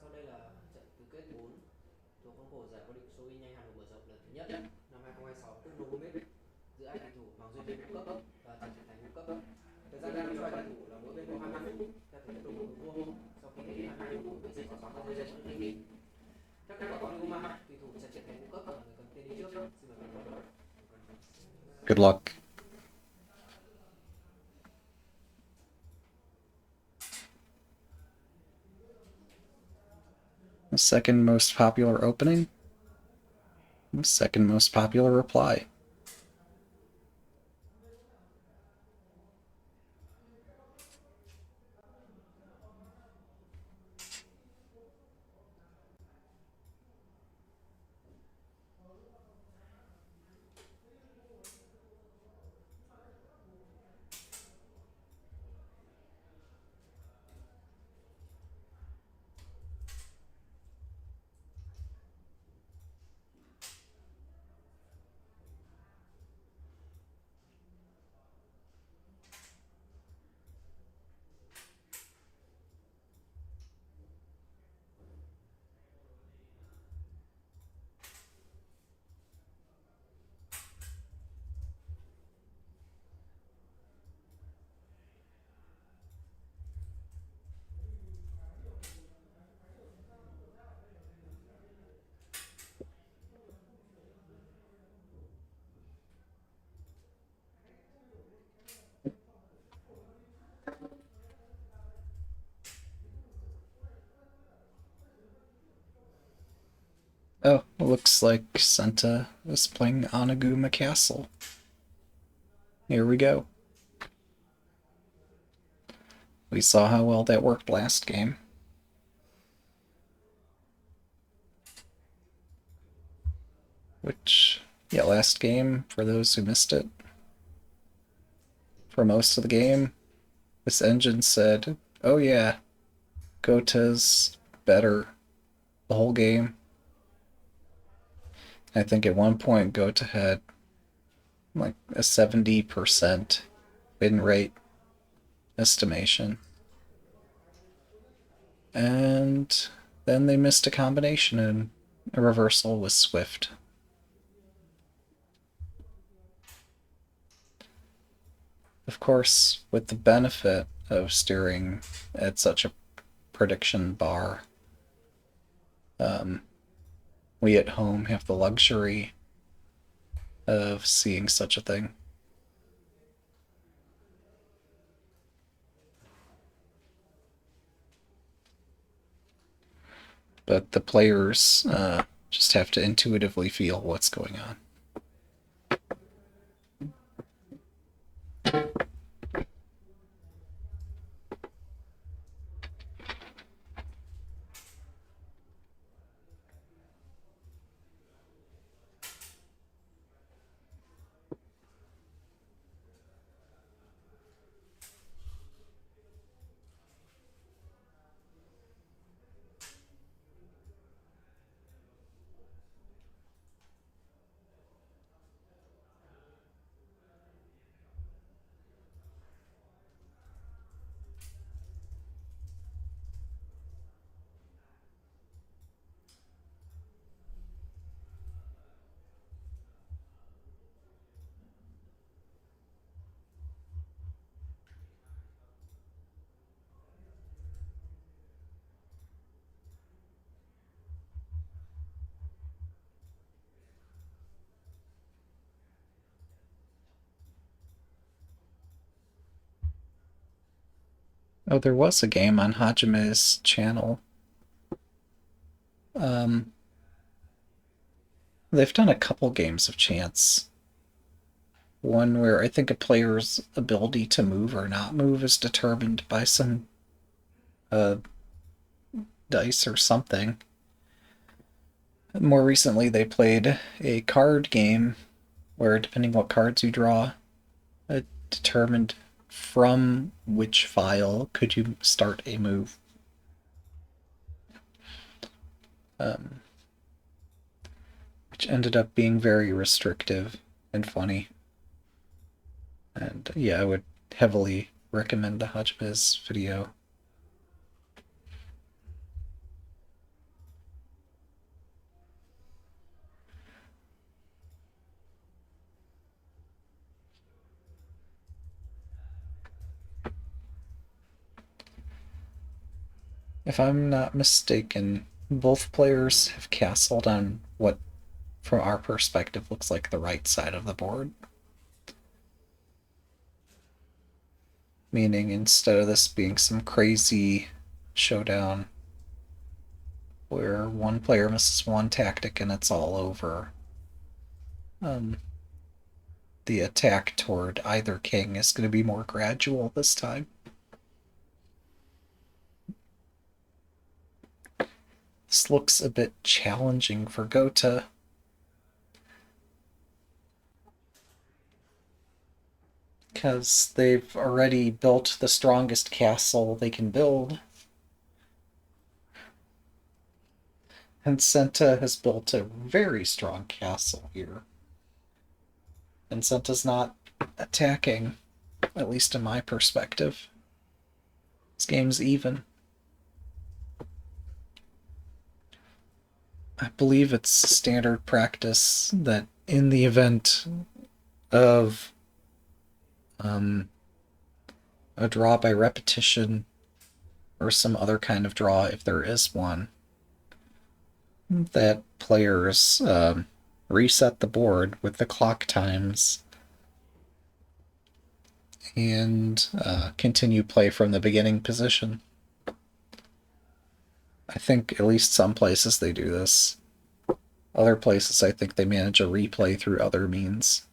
Sau đây là trận tứ kết 4 thuộc khuôn khổ giải vô địch Shogi nhanh Hà Nội mở rộng lần thứ nhất năm 2026 cúp Novomix giữa hai kỳ thủ Hoàng Duy Linh ngũ cấp và Trần Thị Thành ngũ cấp. Thời gian cho hai kỳ thủ là mỗi bên có 20 phút theo thể thức đồng hồ vuông. Sau khi hết 20 phút thì sẽ có 6 giây dây trận định. Theo kết quả bóng Guma, kỳ thủ Trần Thị Thành ngũ cấp là người cầm tên đi trước. Xin mời các bạn. Good luck. The second most popular opening. The second most popular reply. Oh, looks like Senta is playing Oniguma Castle. Here we go. We saw how well that worked last game. Which, yeah, last game, for those who missed it, for most of the game, this engine said, oh yeah, Gota's better the whole game. I think at one point Gota had like a 70% win rate estimation. And then they missed a combination and a reversal was swift. Of course, with the benefit of steering at such a prediction bar, we at home have the luxury of seeing such a thing. But the players just have to intuitively feel what's going on. Oh, there was a game on Hajime's channel. They've done a couple games of chance. One where I think a player's ability to move or not move is determined by some dice or something. More recently, they played a card game where, depending what cards you draw, it determined from which file could you start a move. Um, which ended up being very restrictive and funny. And yeah, I would heavily recommend the Hajimiz video. If I'm not mistaken, both players have castled on what, from our perspective, looks like the right side of the board. Meaning, instead of this being some crazy showdown where one player misses one tactic and it's all over, um, the attack toward either king is going to be more gradual this time. This looks a bit challenging for Gota, because they've already built the strongest castle they can build, and Senta has built a very strong castle here. And Senta's not attacking, at least in my perspective. This game's even. I believe it's standard practice that in the event of a draw by repetition or some other kind of draw, if there is one, that players reset the board with the clock times and continue play from the beginning position. I think at least some places they do this. Other places, I think they manage a replay through other means.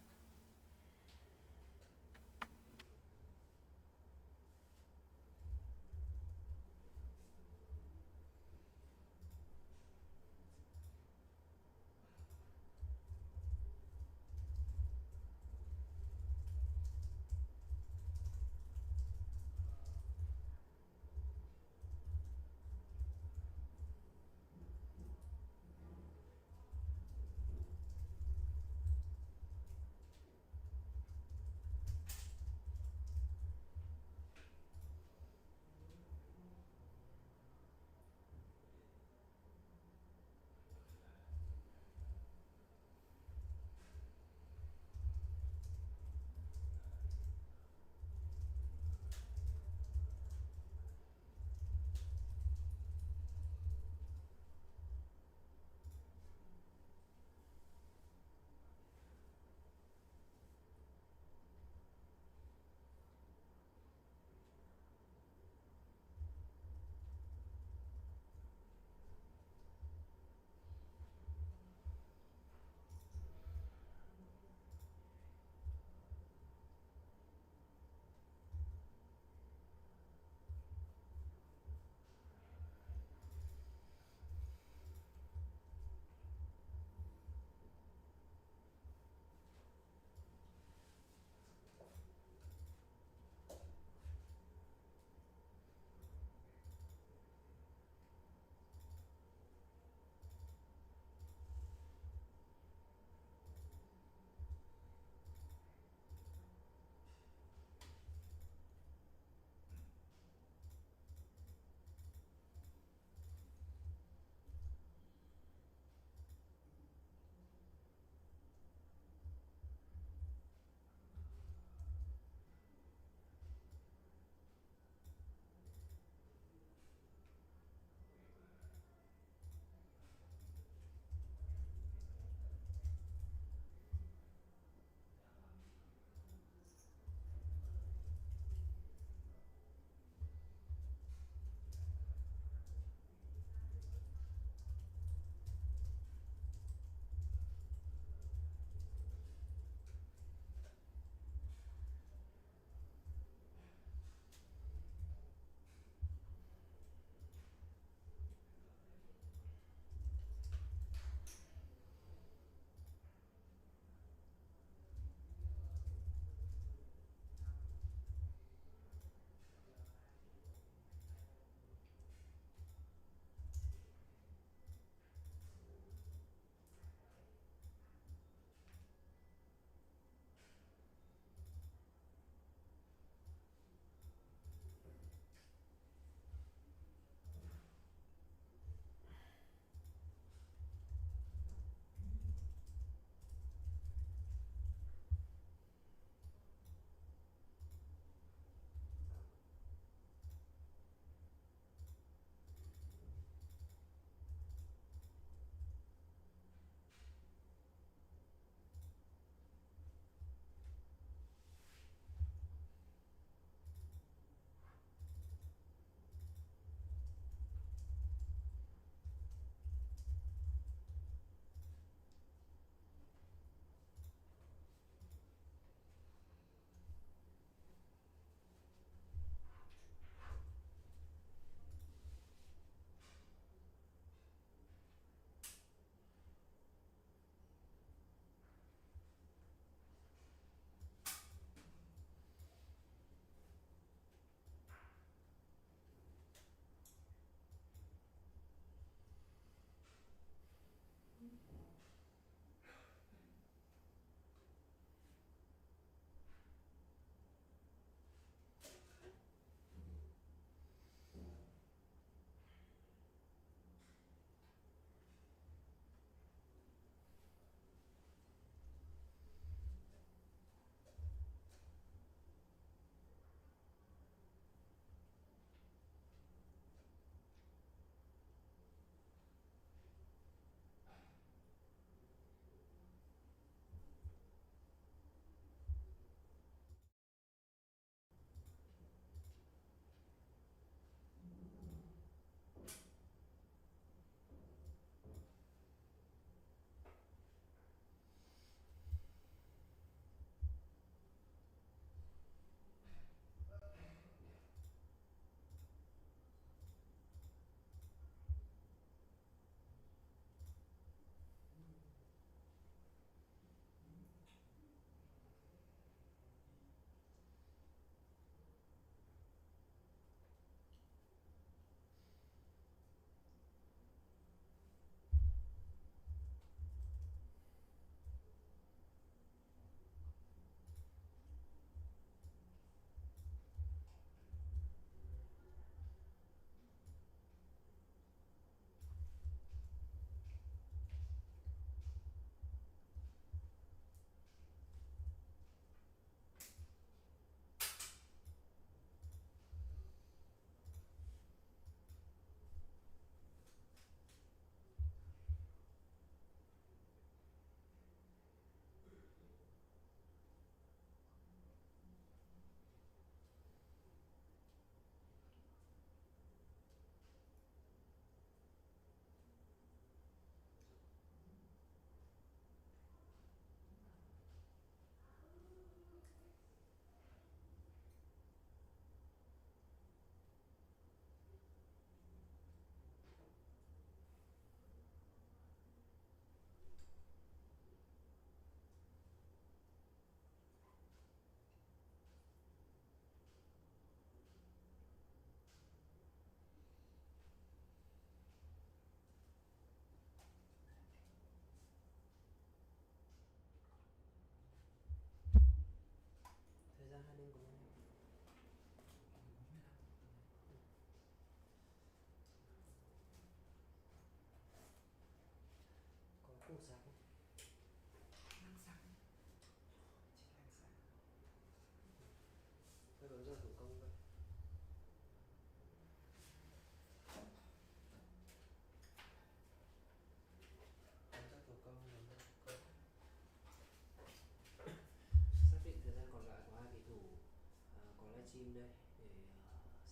chim đây để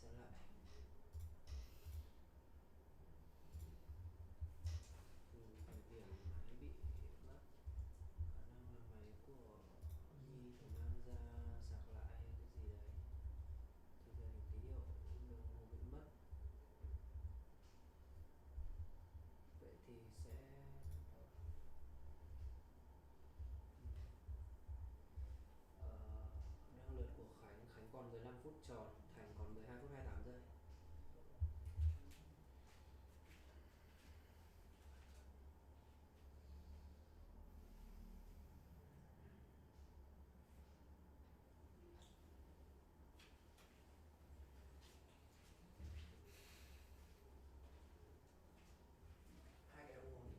xem lại. Thời điểm máy bị mất, khả năng là máy của Nhi phải mang ra sạc lại hay cái gì đấy. Thì thời điểm tín hiệu đồng hồ bị mất. Vậy thì sẽ ờ, đang lượt của Khánh. Khánh còn 15 phút tròn, Thành còn 12 phút 28 giây. Hai cái đồng hồ nhỉ?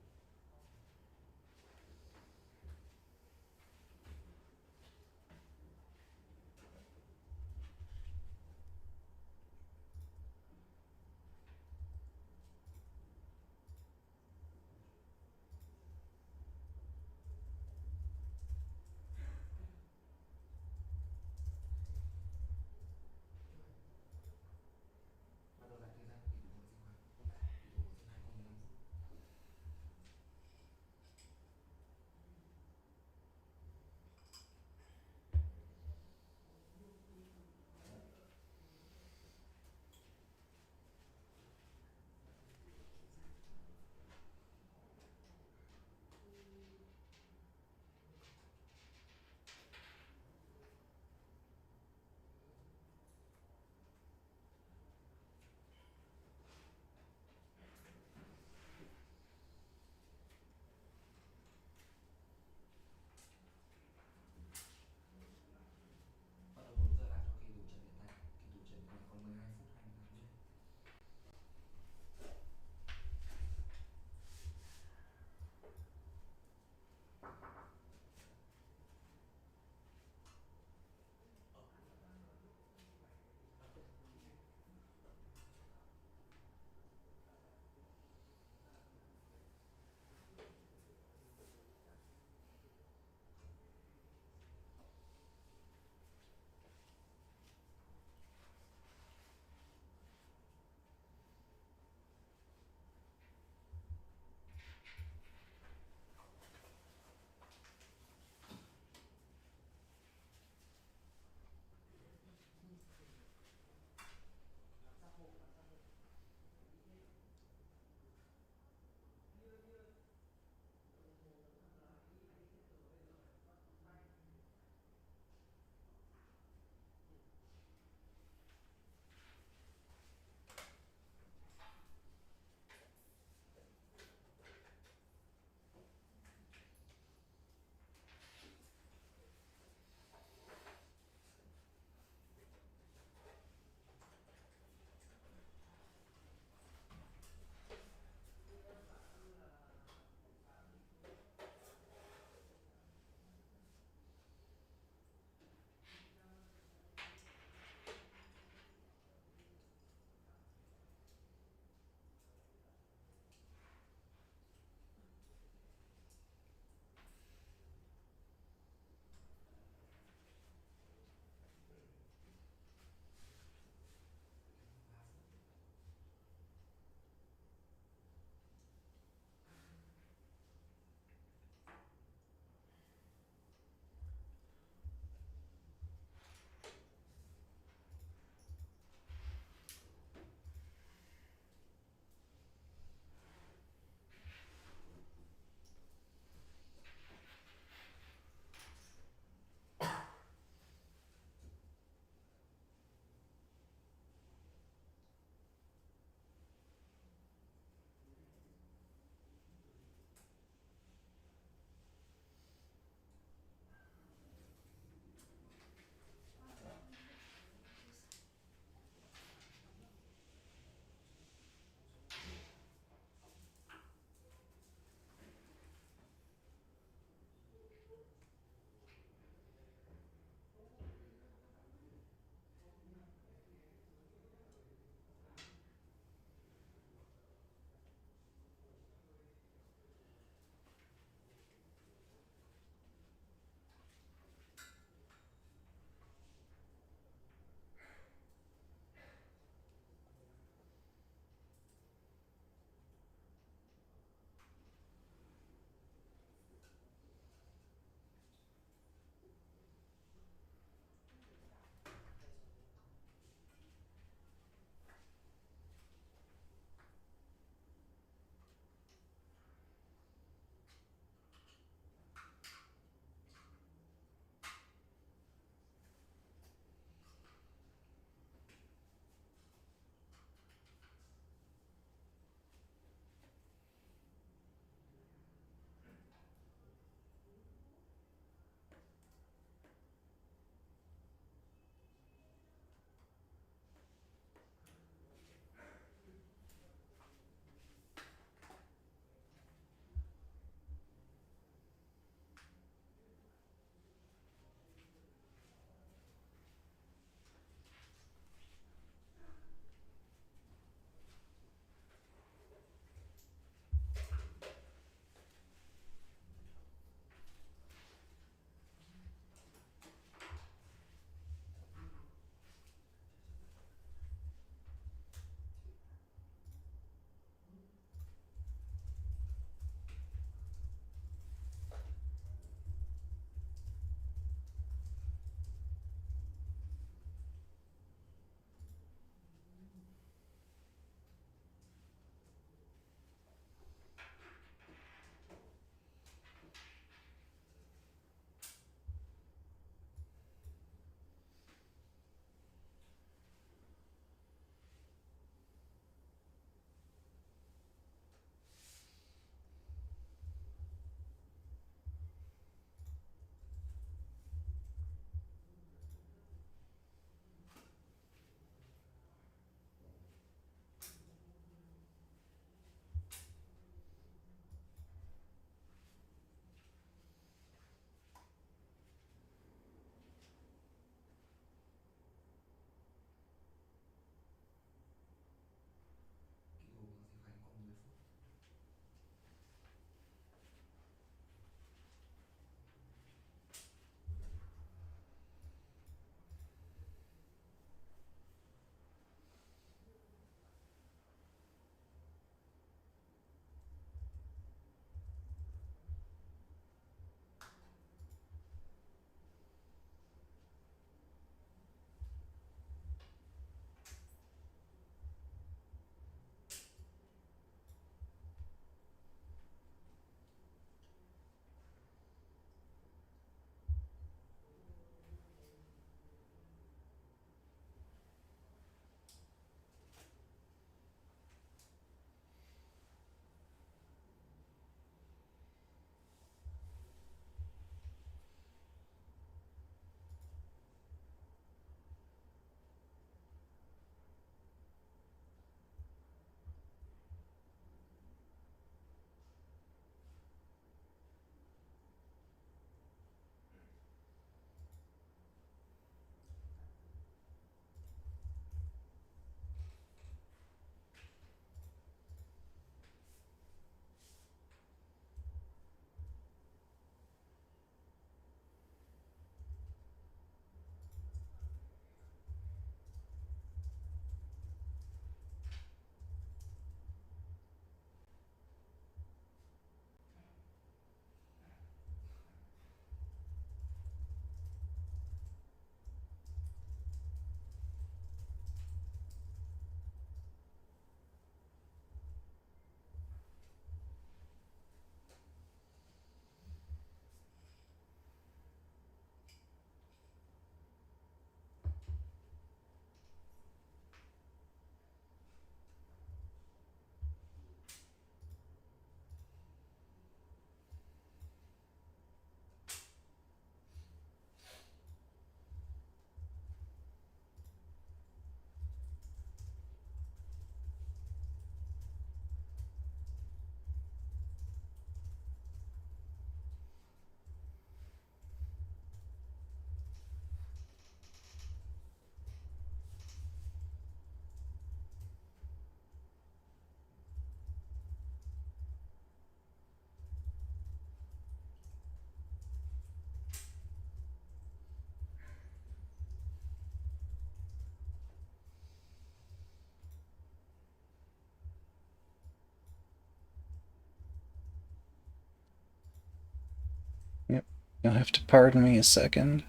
You'll have to pardon me a second.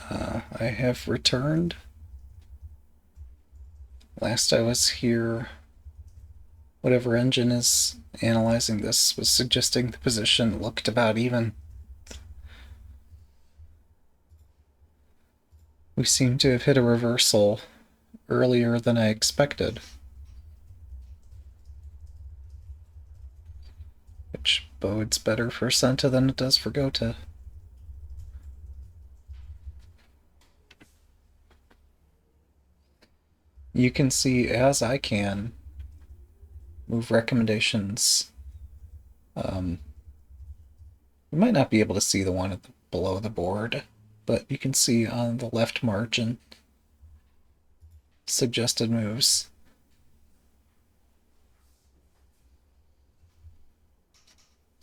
I have returned. Last I was here, whatever engine is analyzing this was suggesting the position looked about even. We seem to have hit a reversal earlier than I expected, which bodes better for Senta than it does for Gota. You can see, as I can, move recommendations. You might not be able to see the one at below the board, but you can see on the left margin suggested moves.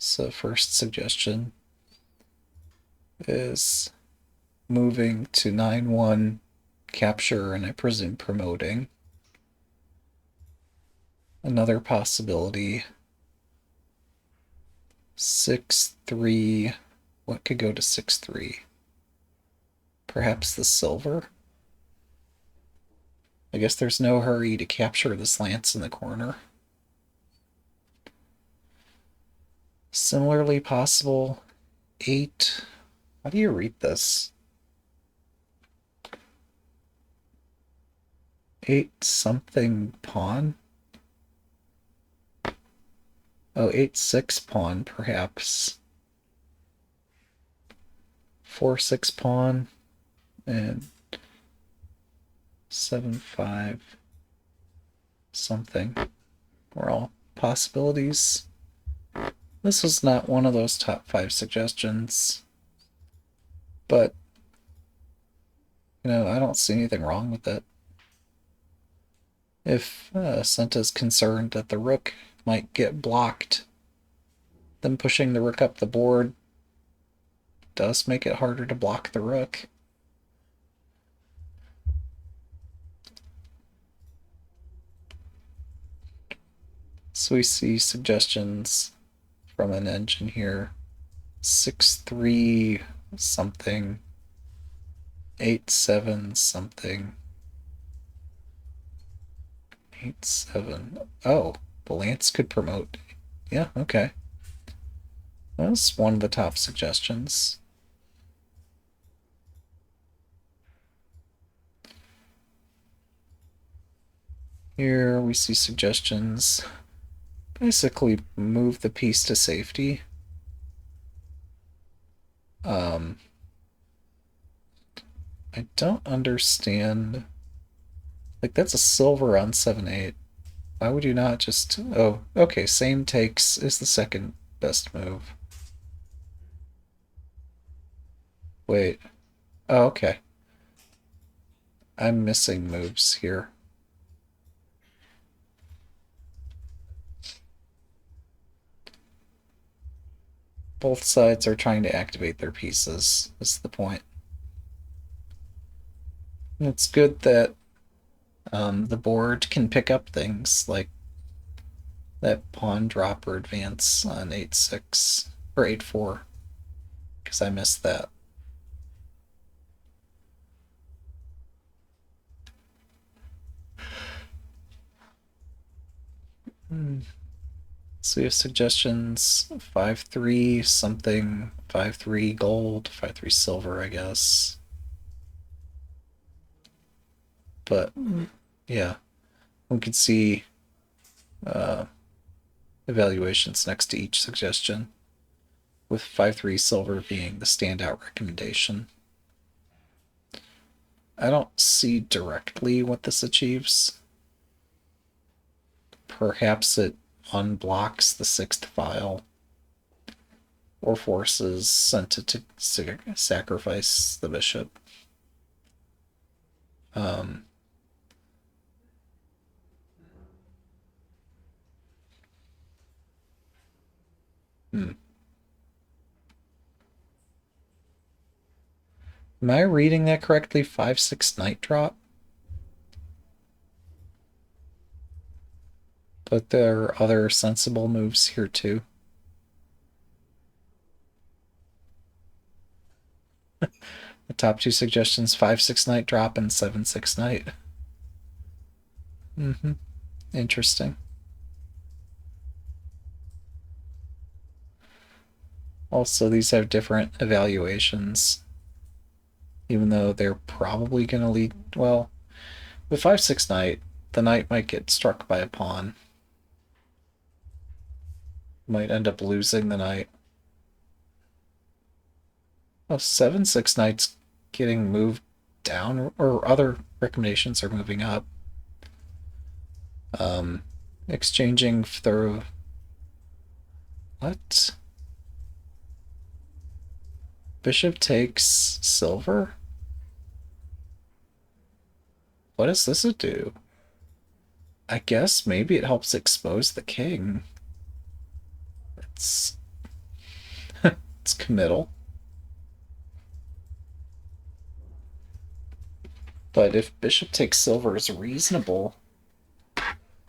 So first suggestion is moving to 9-1 capture and I presume promoting. Another possibility, 6-3. What could go to 6-3? Perhaps the silver? I guess there's no hurry to capture the slants in the corner. Similarly possible, 8. How do you read this? 8 something pawn? Oh, 8-6 pawn, perhaps. 4-6 pawn and 7-5 something. Were all possibilities. This was not one of those top 5 suggestions, but I don't see anything wrong with it. If Senta's concerned that the rook might get blocked, then pushing the rook up the board does make it harder to block the rook. So we see suggestions from an engine here. 6-3 something, 8-7 something, 8-7. Oh, the lance could promote. Yeah, okay. That's one of the top suggestions. Here we see suggestions. Basically, move the piece to safety. I don't understand. Like, that's a silver on 7-8. Why would you not just... Oh, okay, same takes is the second best move. Wait. Oh, okay. I'm missing moves here. Both sides are trying to activate their pieces, is the point. And it's good that the board can pick up things like that pawn drop or advance on 8-6 or 8-4, because I missed that. So we have suggestions 5-3 something, 5-3 gold, 5-3 silver, I guess. But yeah, we can see evaluations next to each suggestion, with 5-3 silver being the standout recommendation. I don't see directly what this achieves. Perhaps it unblocks the 6th file or forces Senta to sacrifice the bishop. Am I reading that correctly? 5-6 knight drop? But there are other sensible moves here too. The top two suggestions: 5/6 knight drop and 7/6 knight. Mm-hmm. Interesting. Also, these have different evaluations, even though they're probably going to lead. Well, with 5/6 knight, the knight might get struck by a pawn. Might end up losing the knight. Oh, 7/6 knight's getting moved down, or other recommendations are moving up. Um, Exchanging through. What? Bishop takes silver? What does this do? I guess maybe it helps expose the king. It's it's committal. But if bishop takes silver is reasonable,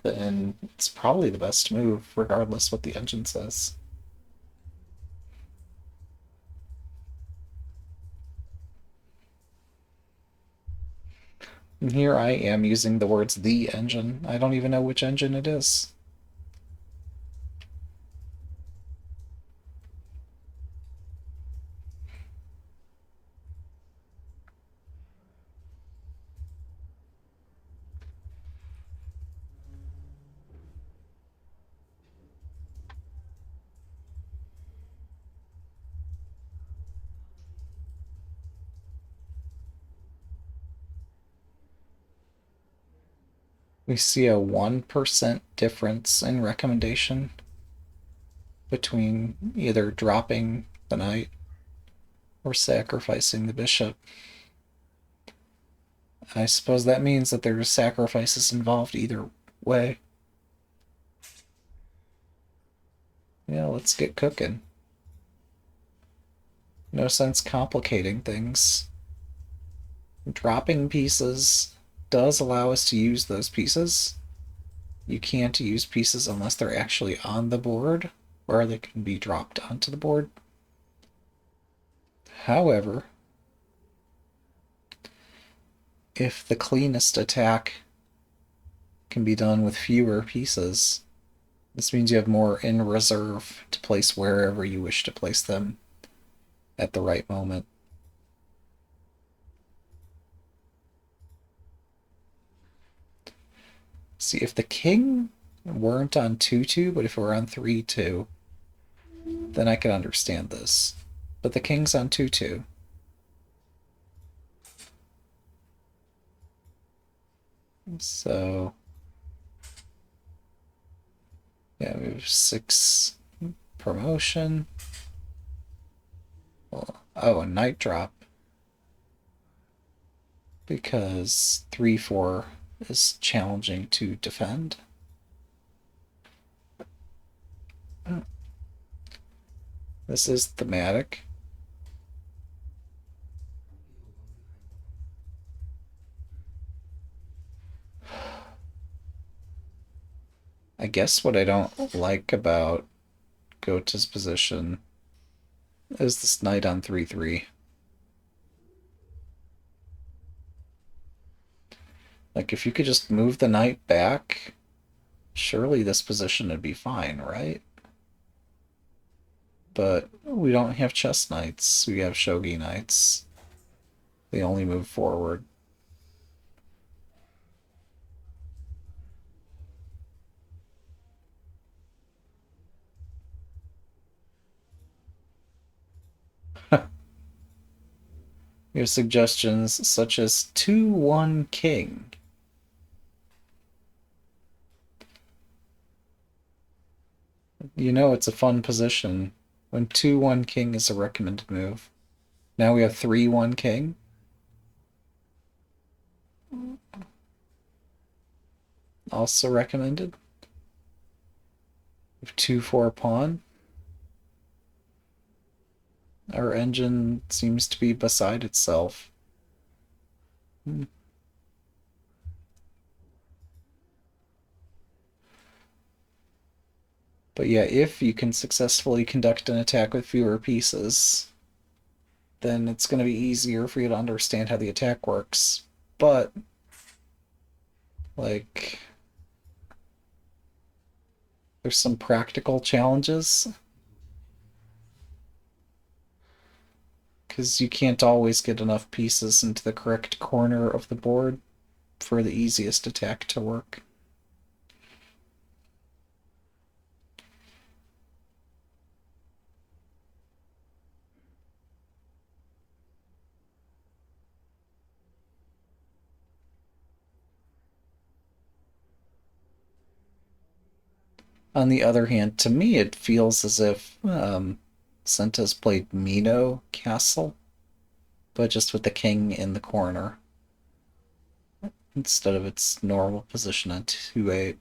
then it's probably the best move, regardless what the engine says. And here I am using the words "the engine." I don't even know which engine it is. We see a 1% difference in recommendation between either dropping the knight or sacrificing the bishop. I suppose that means that there's sacrifices involved either way. Yeah, let's get cooking. No sense complicating things. Dropping pieces does allow us to use those pieces. You can't use pieces unless they're actually on the board, or they can be dropped onto the board. However, if the cleanest attack can be done with fewer pieces, this means you have more in reserve to place wherever you wish to place them at the right moment. See, if the king weren't on 2-2, but if it were on 3-2, then I could understand this. But the king's on 2-2. So, yeah, we have 6 promotion. Well, oh, a knight drop. Because 3-4 is challenging to defend. This is thematic. I guess what I don't like about Gota's position is this knight on 3-3. Like, if you could just move the knight back, surely this position would be fine, right? But we don't have chess knights, we have shogi knights. They only move forward. We have suggestions such as 2-1 king. You know it's a fun position when 2-1 king is a recommended move. Now we have 3-1 king. Also recommended. We have 2-4 pawn. Our engine seems to be beside itself. But yeah, if you can successfully conduct an attack with fewer pieces, then it's going to be easier for you to understand how the attack works. But, like, there's some practical challenges because you can't always get enough pieces into the correct corner of the board for the easiest attack to work. On the other hand, to me, it feels as if Senta's played Mino Castle, but just with the king in the corner instead of its normal position on 2-8.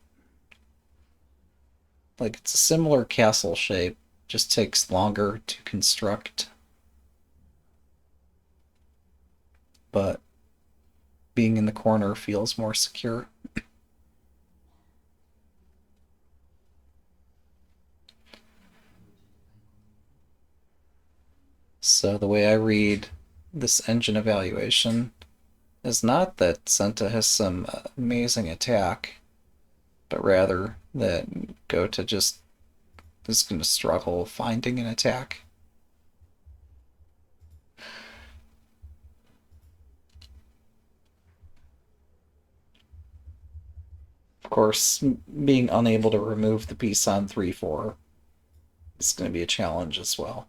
Like, it's a similar castle shape, just takes longer to construct, but being in the corner feels more secure. So the way I read this engine evaluation is not that Senta has some amazing attack, but rather that Gota just is going to struggle finding an attack. Of course, being unable to remove the piece on 3-4 is going to be a challenge as well.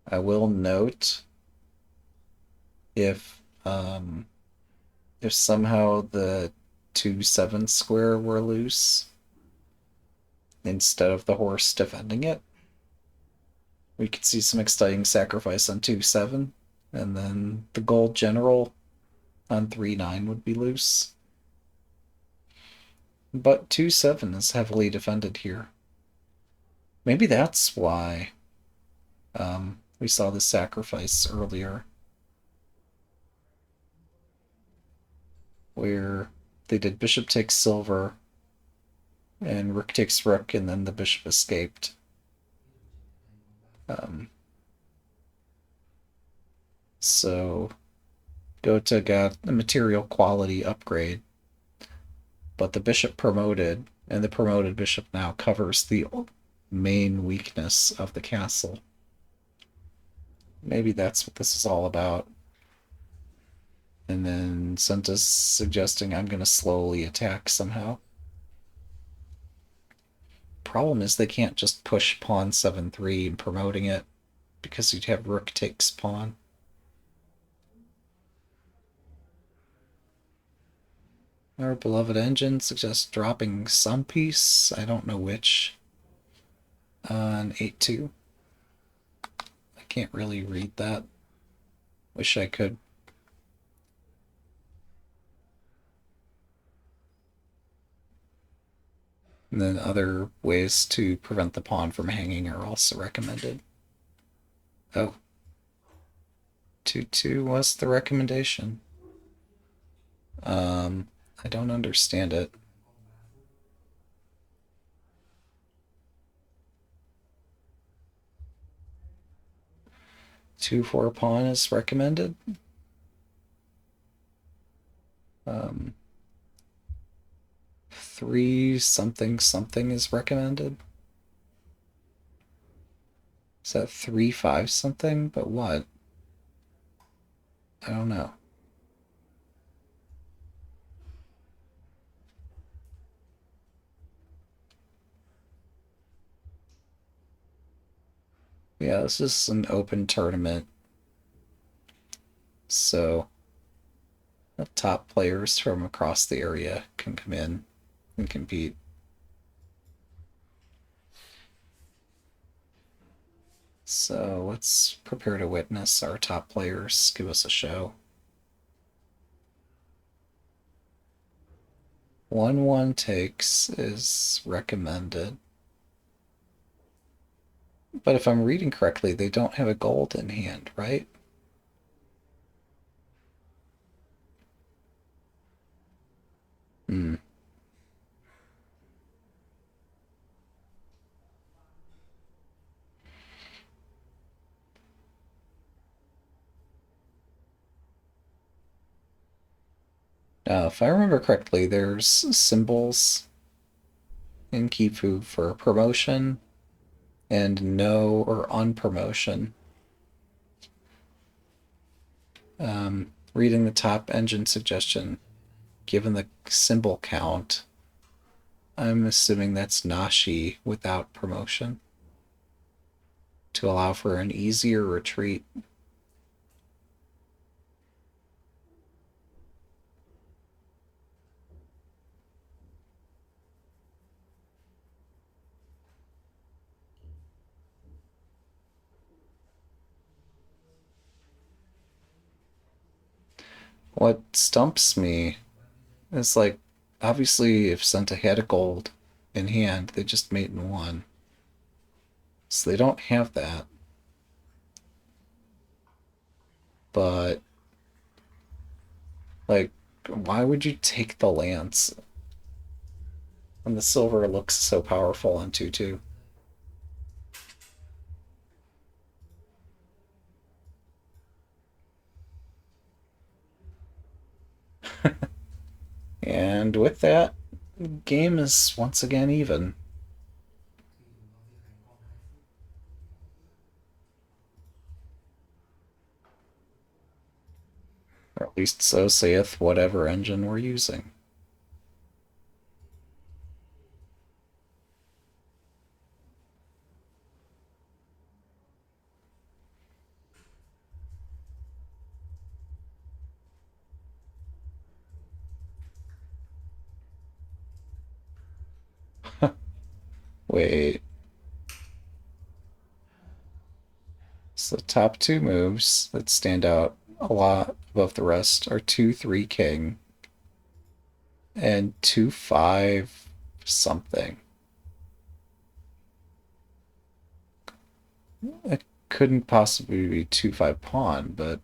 I will note if somehow the 2-7 square were loose instead of the horse defending it, we could see some exciting sacrifice on 2-7, and then the gold general on 3-9 would be loose. But 2-7 is heavily defended here. Maybe that's why we saw the sacrifice earlier, where they did bishop takes silver and rook takes rook, and then the bishop escaped. Um, so Gota got a material quality upgrade, but the bishop promoted, and the promoted bishop now covers the main weakness of the castle. Maybe that's what this is all about. And then Senta's suggesting I'm going to slowly attack somehow. Problem is they can't just push pawn 7-3 and promoting it, because you'd have rook takes pawn. Our beloved engine suggests dropping some piece, I don't know which, on 8-2. I can't really read that. Wish I could. And then other ways to prevent the pawn from hanging are also recommended. Oh, 2-2 was the recommendation. I don't understand it. 2-4 pawn is recommended. 3 something something is recommended. Is that 3-5 something? But what? I don't know. Yeah, this is an open tournament, so the top players from across the area can come in and compete. So let's prepare to witness our top players give us a show. 1-1 takes is recommended. But if I'm reading correctly, they don't have a gold in hand, right? Hmm. If I remember correctly, there's symbols in Kifu for promotion and no or on promotion. Reading the top engine suggestion, given the symbol count, I'm assuming that's Nashi without promotion to allow for an easier retreat. What stumps me is like, obviously, if Senta had a gold in hand, they just mate in one. So they don't have that. But, like, why would you take the lance when the silver looks so powerful on 2-2? And with that, game is once again even. Or at least so saith whatever engine we're using. Wait. So the top two moves that stand out a lot above the rest are 2-3 king and 2-5 something. It couldn't possibly be 2-5 pawn, but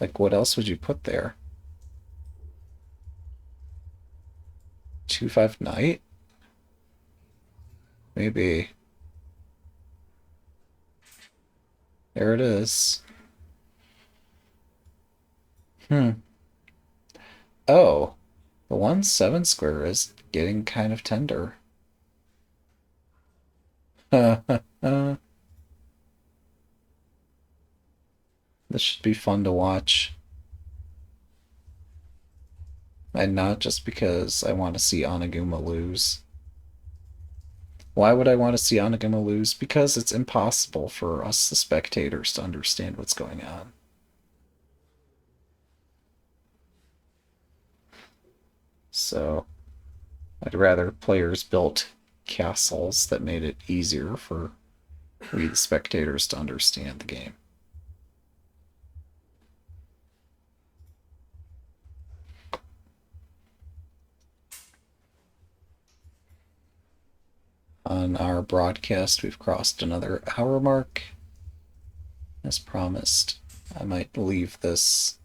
like what else would you put there? 2-5 knight? Maybe. There it is. Hmm. Oh, the 1-7 square is getting kind of tender. This should be fun to watch. And not just because I want to see Oniguma lose. Why would I want to see Oniguma lose? Because it's impossible for us, the spectators, to understand what's going on. So I'd rather players built castles that made it easier for we, the spectators, to understand the game. On our broadcast, we've crossed another hour mark. As promised, I might leave this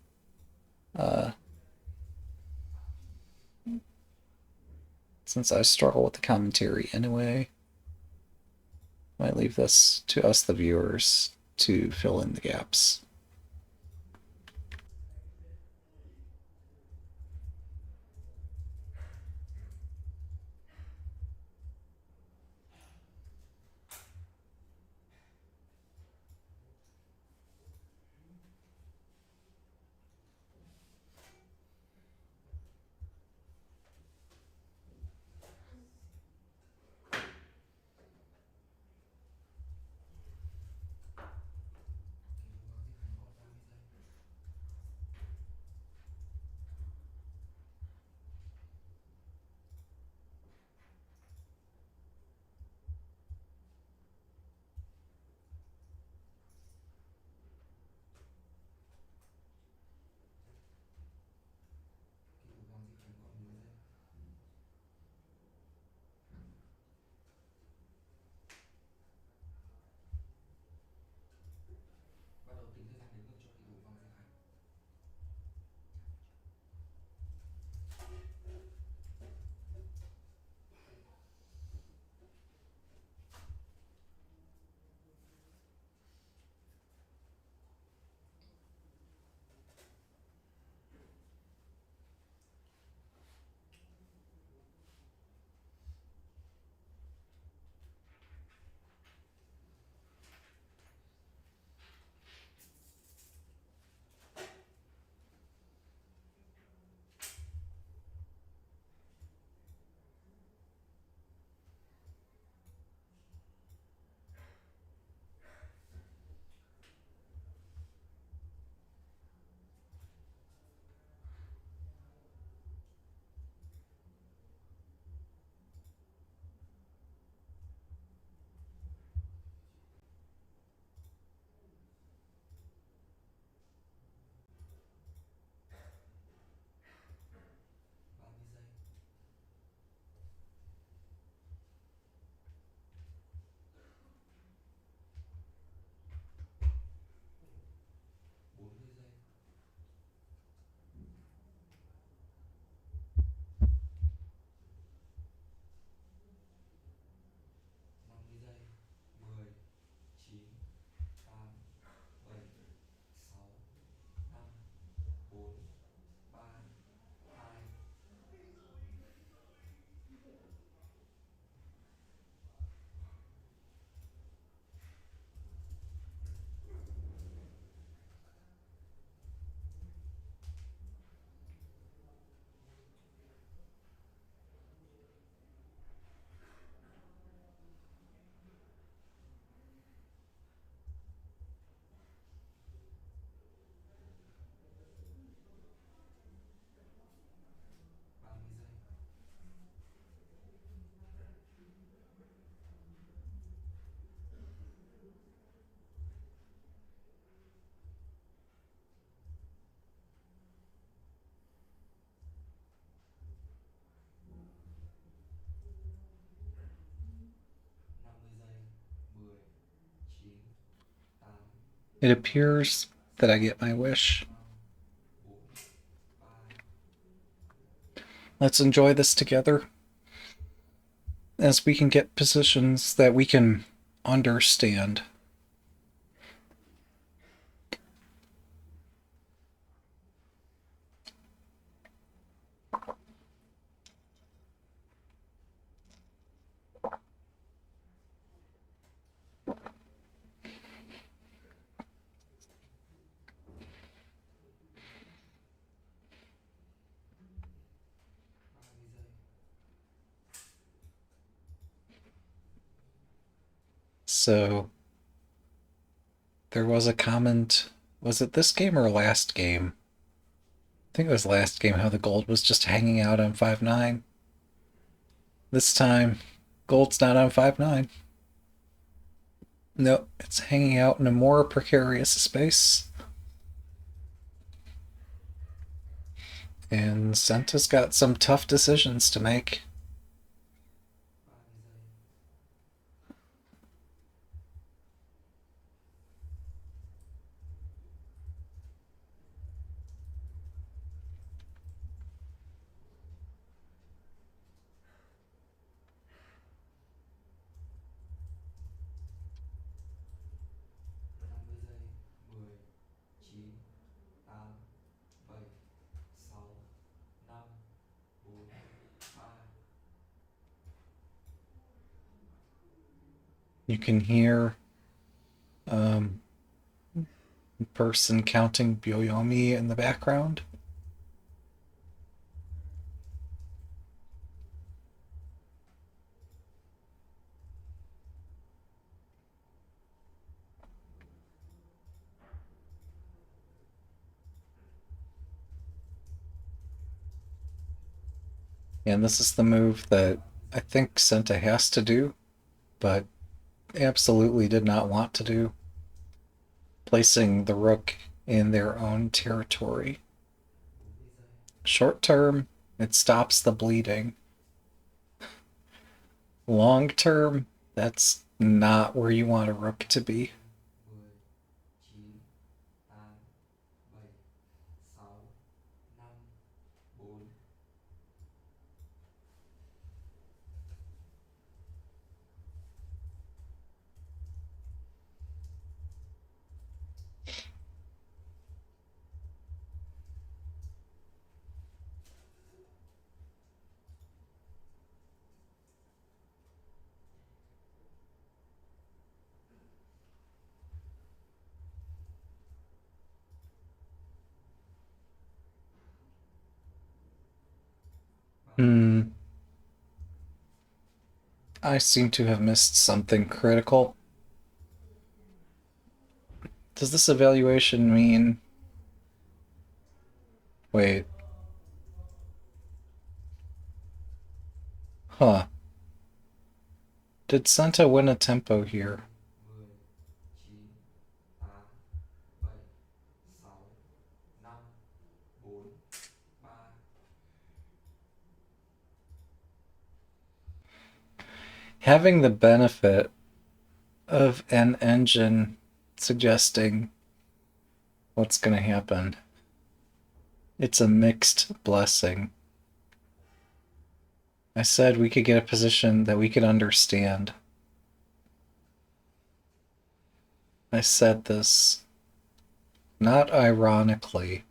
since I struggle with the commentary anyway. I might leave this to us, the viewers, to fill in the gaps. It appears that I get my wish. Let's enjoy this together as we can get positions that we can understand. So there was a comment. Was it this game or last game? I think it was last game how the gold was just hanging out on 5-9. This time, gold's not on 5-9. No, it's hanging out in a more precarious space. And Senta's got some tough decisions to make. You can hear um, a person counting Byoyomi in the background. And this is the move that I think Senta has to do, but absolutely did not want to do, placing the rook in their own territory. Short term, it stops the bleeding. Long term, that's not where you want a rook to be. Hmm. I seem to have missed something critical. Does this evaluation mean... Wait. Huh. Did Senta win a tempo here? Having the benefit of an engine suggesting what's going to happen. It's a mixed blessing. I said we could get a position that we could understand. I said this not ironically.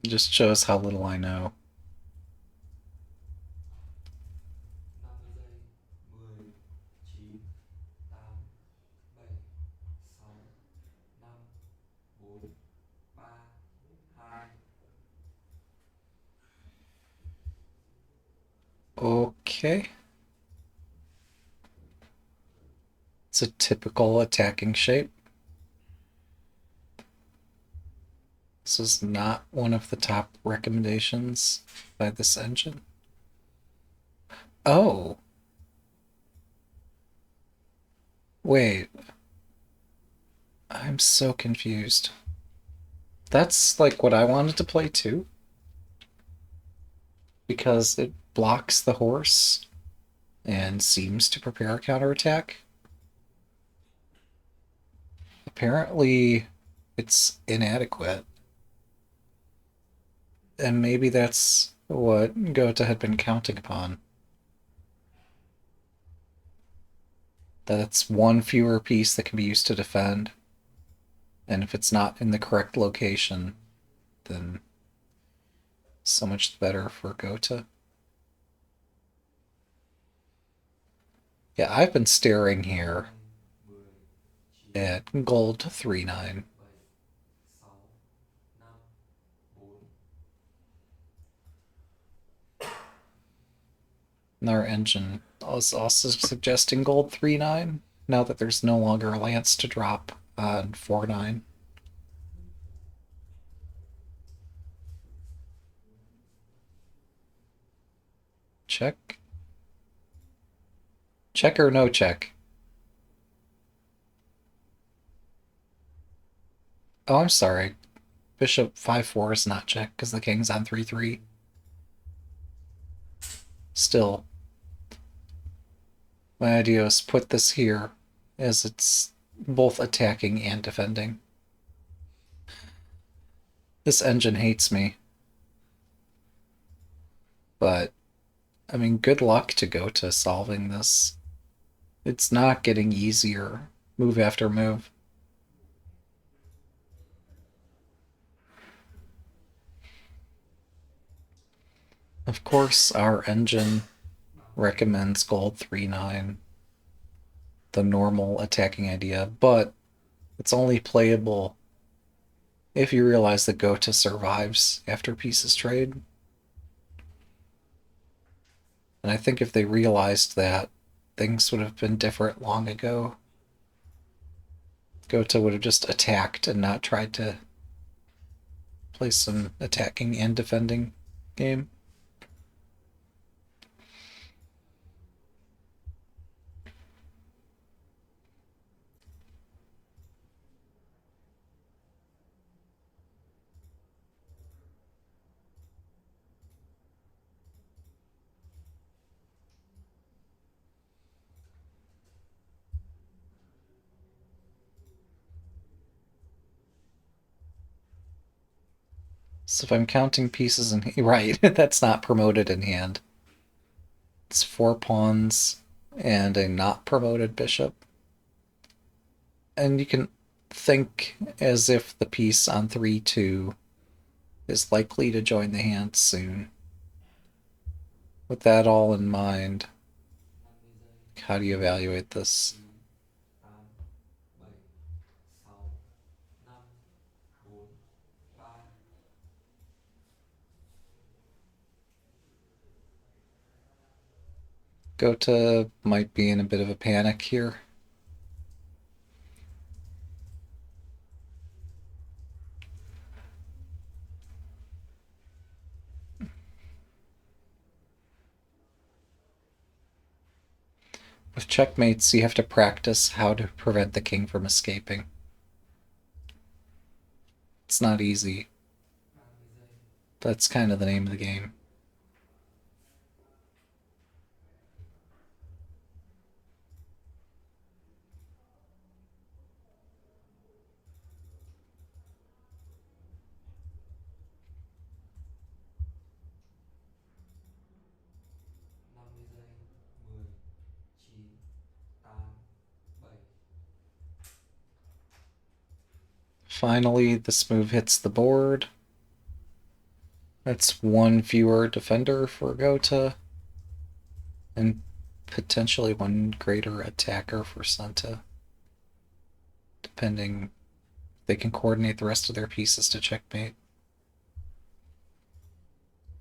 It just shows how little I know. Okay. It's a typical attacking shape. This is not one of the top recommendations by this engine. Oh. Wait. I'm so confused. That's like what I wanted to play too, because it blocks the horse and seems to prepare a counterattack. Apparently, it's inadequate. And maybe that's what Gota had been counting upon. That's one fewer piece that can be used to defend. And if it's not in the correct location, then so much better for Gota. Yeah, I've been staring here 5, 10, 9, at gold 3-9. 7, 6, 5, 4. And our engine is also suggesting gold 3-9 now that there's no longer a lance to drop on 4-9. Check. Check or no check? Oh, I'm sorry. Bishop 5-4 is not check because the king's on 3-3. Still, my idea is put this here as it's both attacking and defending. This engine hates me, but I mean, good luck to go to solving this. It's not getting easier move after move. Of course, our engine recommends gold 3-9, the normal attacking idea, but it's only playable if you realize that Gota survives after pieces trade. And I think if they realized that, things would have been different long ago. Gota would have just attacked and not tried to play some attacking and defending game. So if I'm counting pieces in right, that's not promoted in hand. It's 4 pawns and a not promoted bishop. And you can think as if the piece on 3-2 is likely to join the hand soon. With that all in mind, 50 giây, how do you evaluate this? 9, 8, 7, 6, 5, 4, 3. Gota might be in a bit of a panic here. With checkmates, you have to practice how to prevent the king from escaping. It's not easy. 30 giây, That's kind of the name of the game. năm mươi giây, 10, 9, 8, 7. Finally, this move hits the board. That's one fewer defender for Gota, and potentially one greater attacker for Santa, depending. They can coordinate the rest of their pieces to checkmate.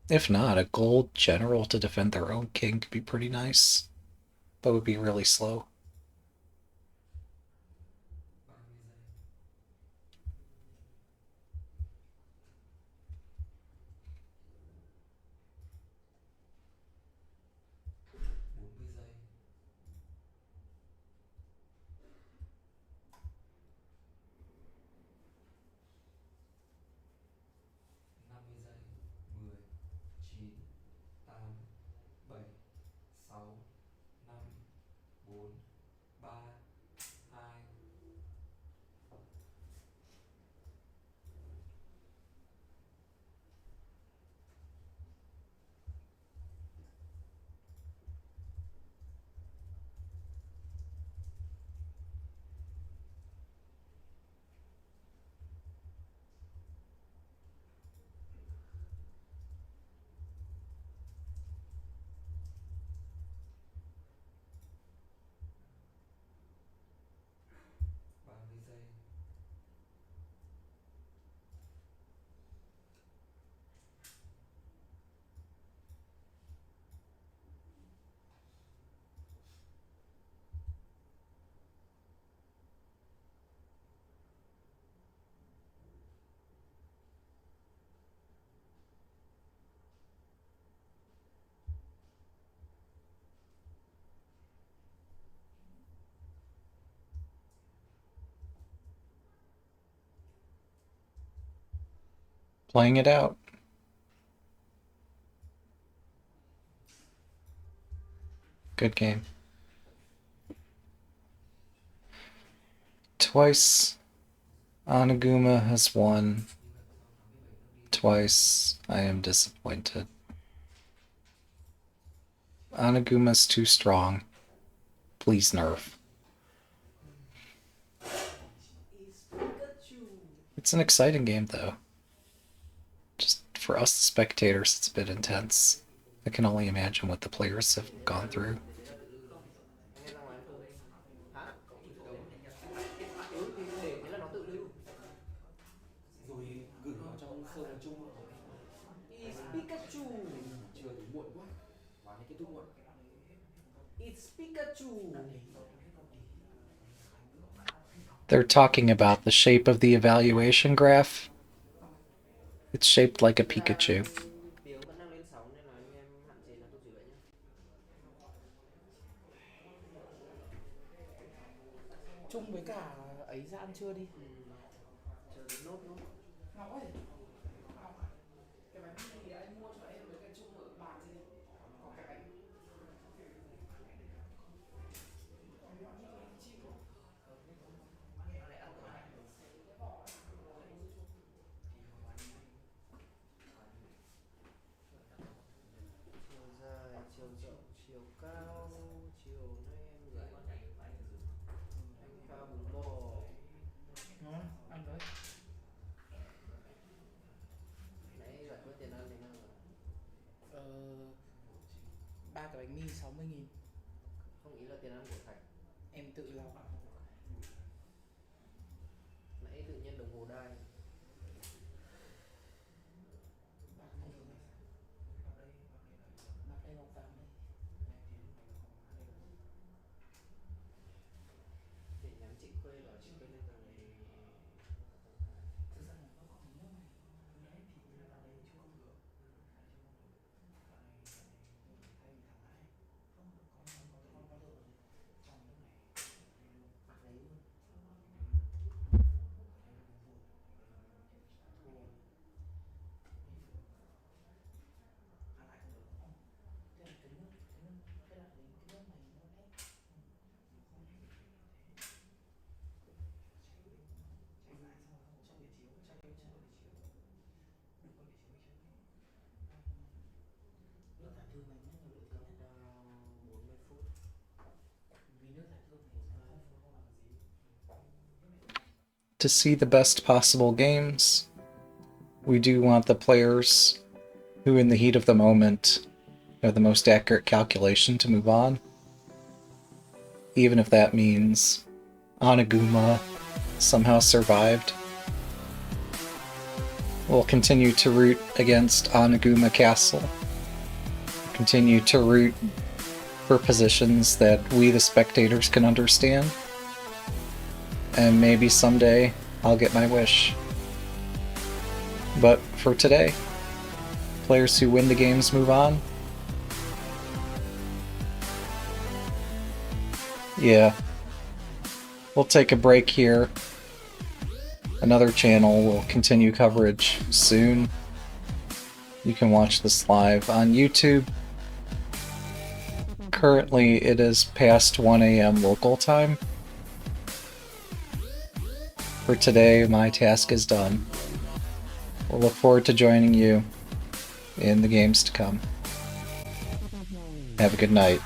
If not, a gold general to defend their own king could be pretty nice, but would be really slow. 30 giây, bốn mươi giây, Playing it out. Good game. Twice, Anaguma has won. Twice, I am disappointed. Anaguma's too strong. Please nerf. It's Pikachu. It's an exciting game, though. Just for us spectators, it's a bit intense. I can only imagine what the players have gone through. Để đấy là tự lưu. Anh em ra ngoài ăn cơm đi. Hả? Ừ thì để thế là nó tự lưu. Rồi gửi vào trong server chung. It's Pikachu. Chưa thì muộn quá. Ván này kết thúc muộn. It's Pikachu. They're talking about the shape of the evaluation graph. It's shaped like a Pikachu. Tiếng vẫn đang lên sóng nên là anh em hạn chế là tôi chửi vậy nhá. Chung với cả ấy ra ăn trưa đi. Chờ đến nốt nốt. Ngọc ơi. Ngọc à? Cái bánh mì thì anh mua cho em với cái chung ở bàn gì đi. Có cái bánh. Chiều dài, chiều rộng, chiều cao. Chiều nay em gửi anh pha bún bò. Ngon, ăn với. Nãy giải quyết tiền ăn thì nào rồi? Ờ, 3 cái bánh mì 60.000. Không, ý là tiền ăn của Thạch. Em tự lo. Nãy tự nhiên đồng hồ đai. Bác này rồi. Bác đây Ngọc Tám đây. Để nhắn chị Khuê bảo chị Khuê lên tầng này. Thực ra là nó có nước này. Đấy thì ra là đây chứ không được. Thay vì thằng này. Không, có được. Trong nước này. Bạc đấy luôn. Thua. Thế là cái nước cái này nó ép. Chạy lại xong rồi không cho để chiếu, cho để chiếu. Đừng có để chiếu. Nước thải thương này nó nhiều lợi thế nhất. 40 phút. Vì nước thải thương này nó không làm gì. To see the best possible games, we do want the players who, in the heat of the moment, have the most accurate calculation to move on. Even if that means Oniguma somehow survived. We'll continue to root against Oniguma Castle. Continue to root for positions that we, the spectators, can understand. And maybe someday I'll get my wish. But for today, players who win the games move on. Yeah. We'll take a break here. Another channel will continue coverage soon. You can watch this live on YouTube. Currently, it is past 1 a.m. local time. For today, my task is done. We'll look forward to joining you in the games to come. Have a good night.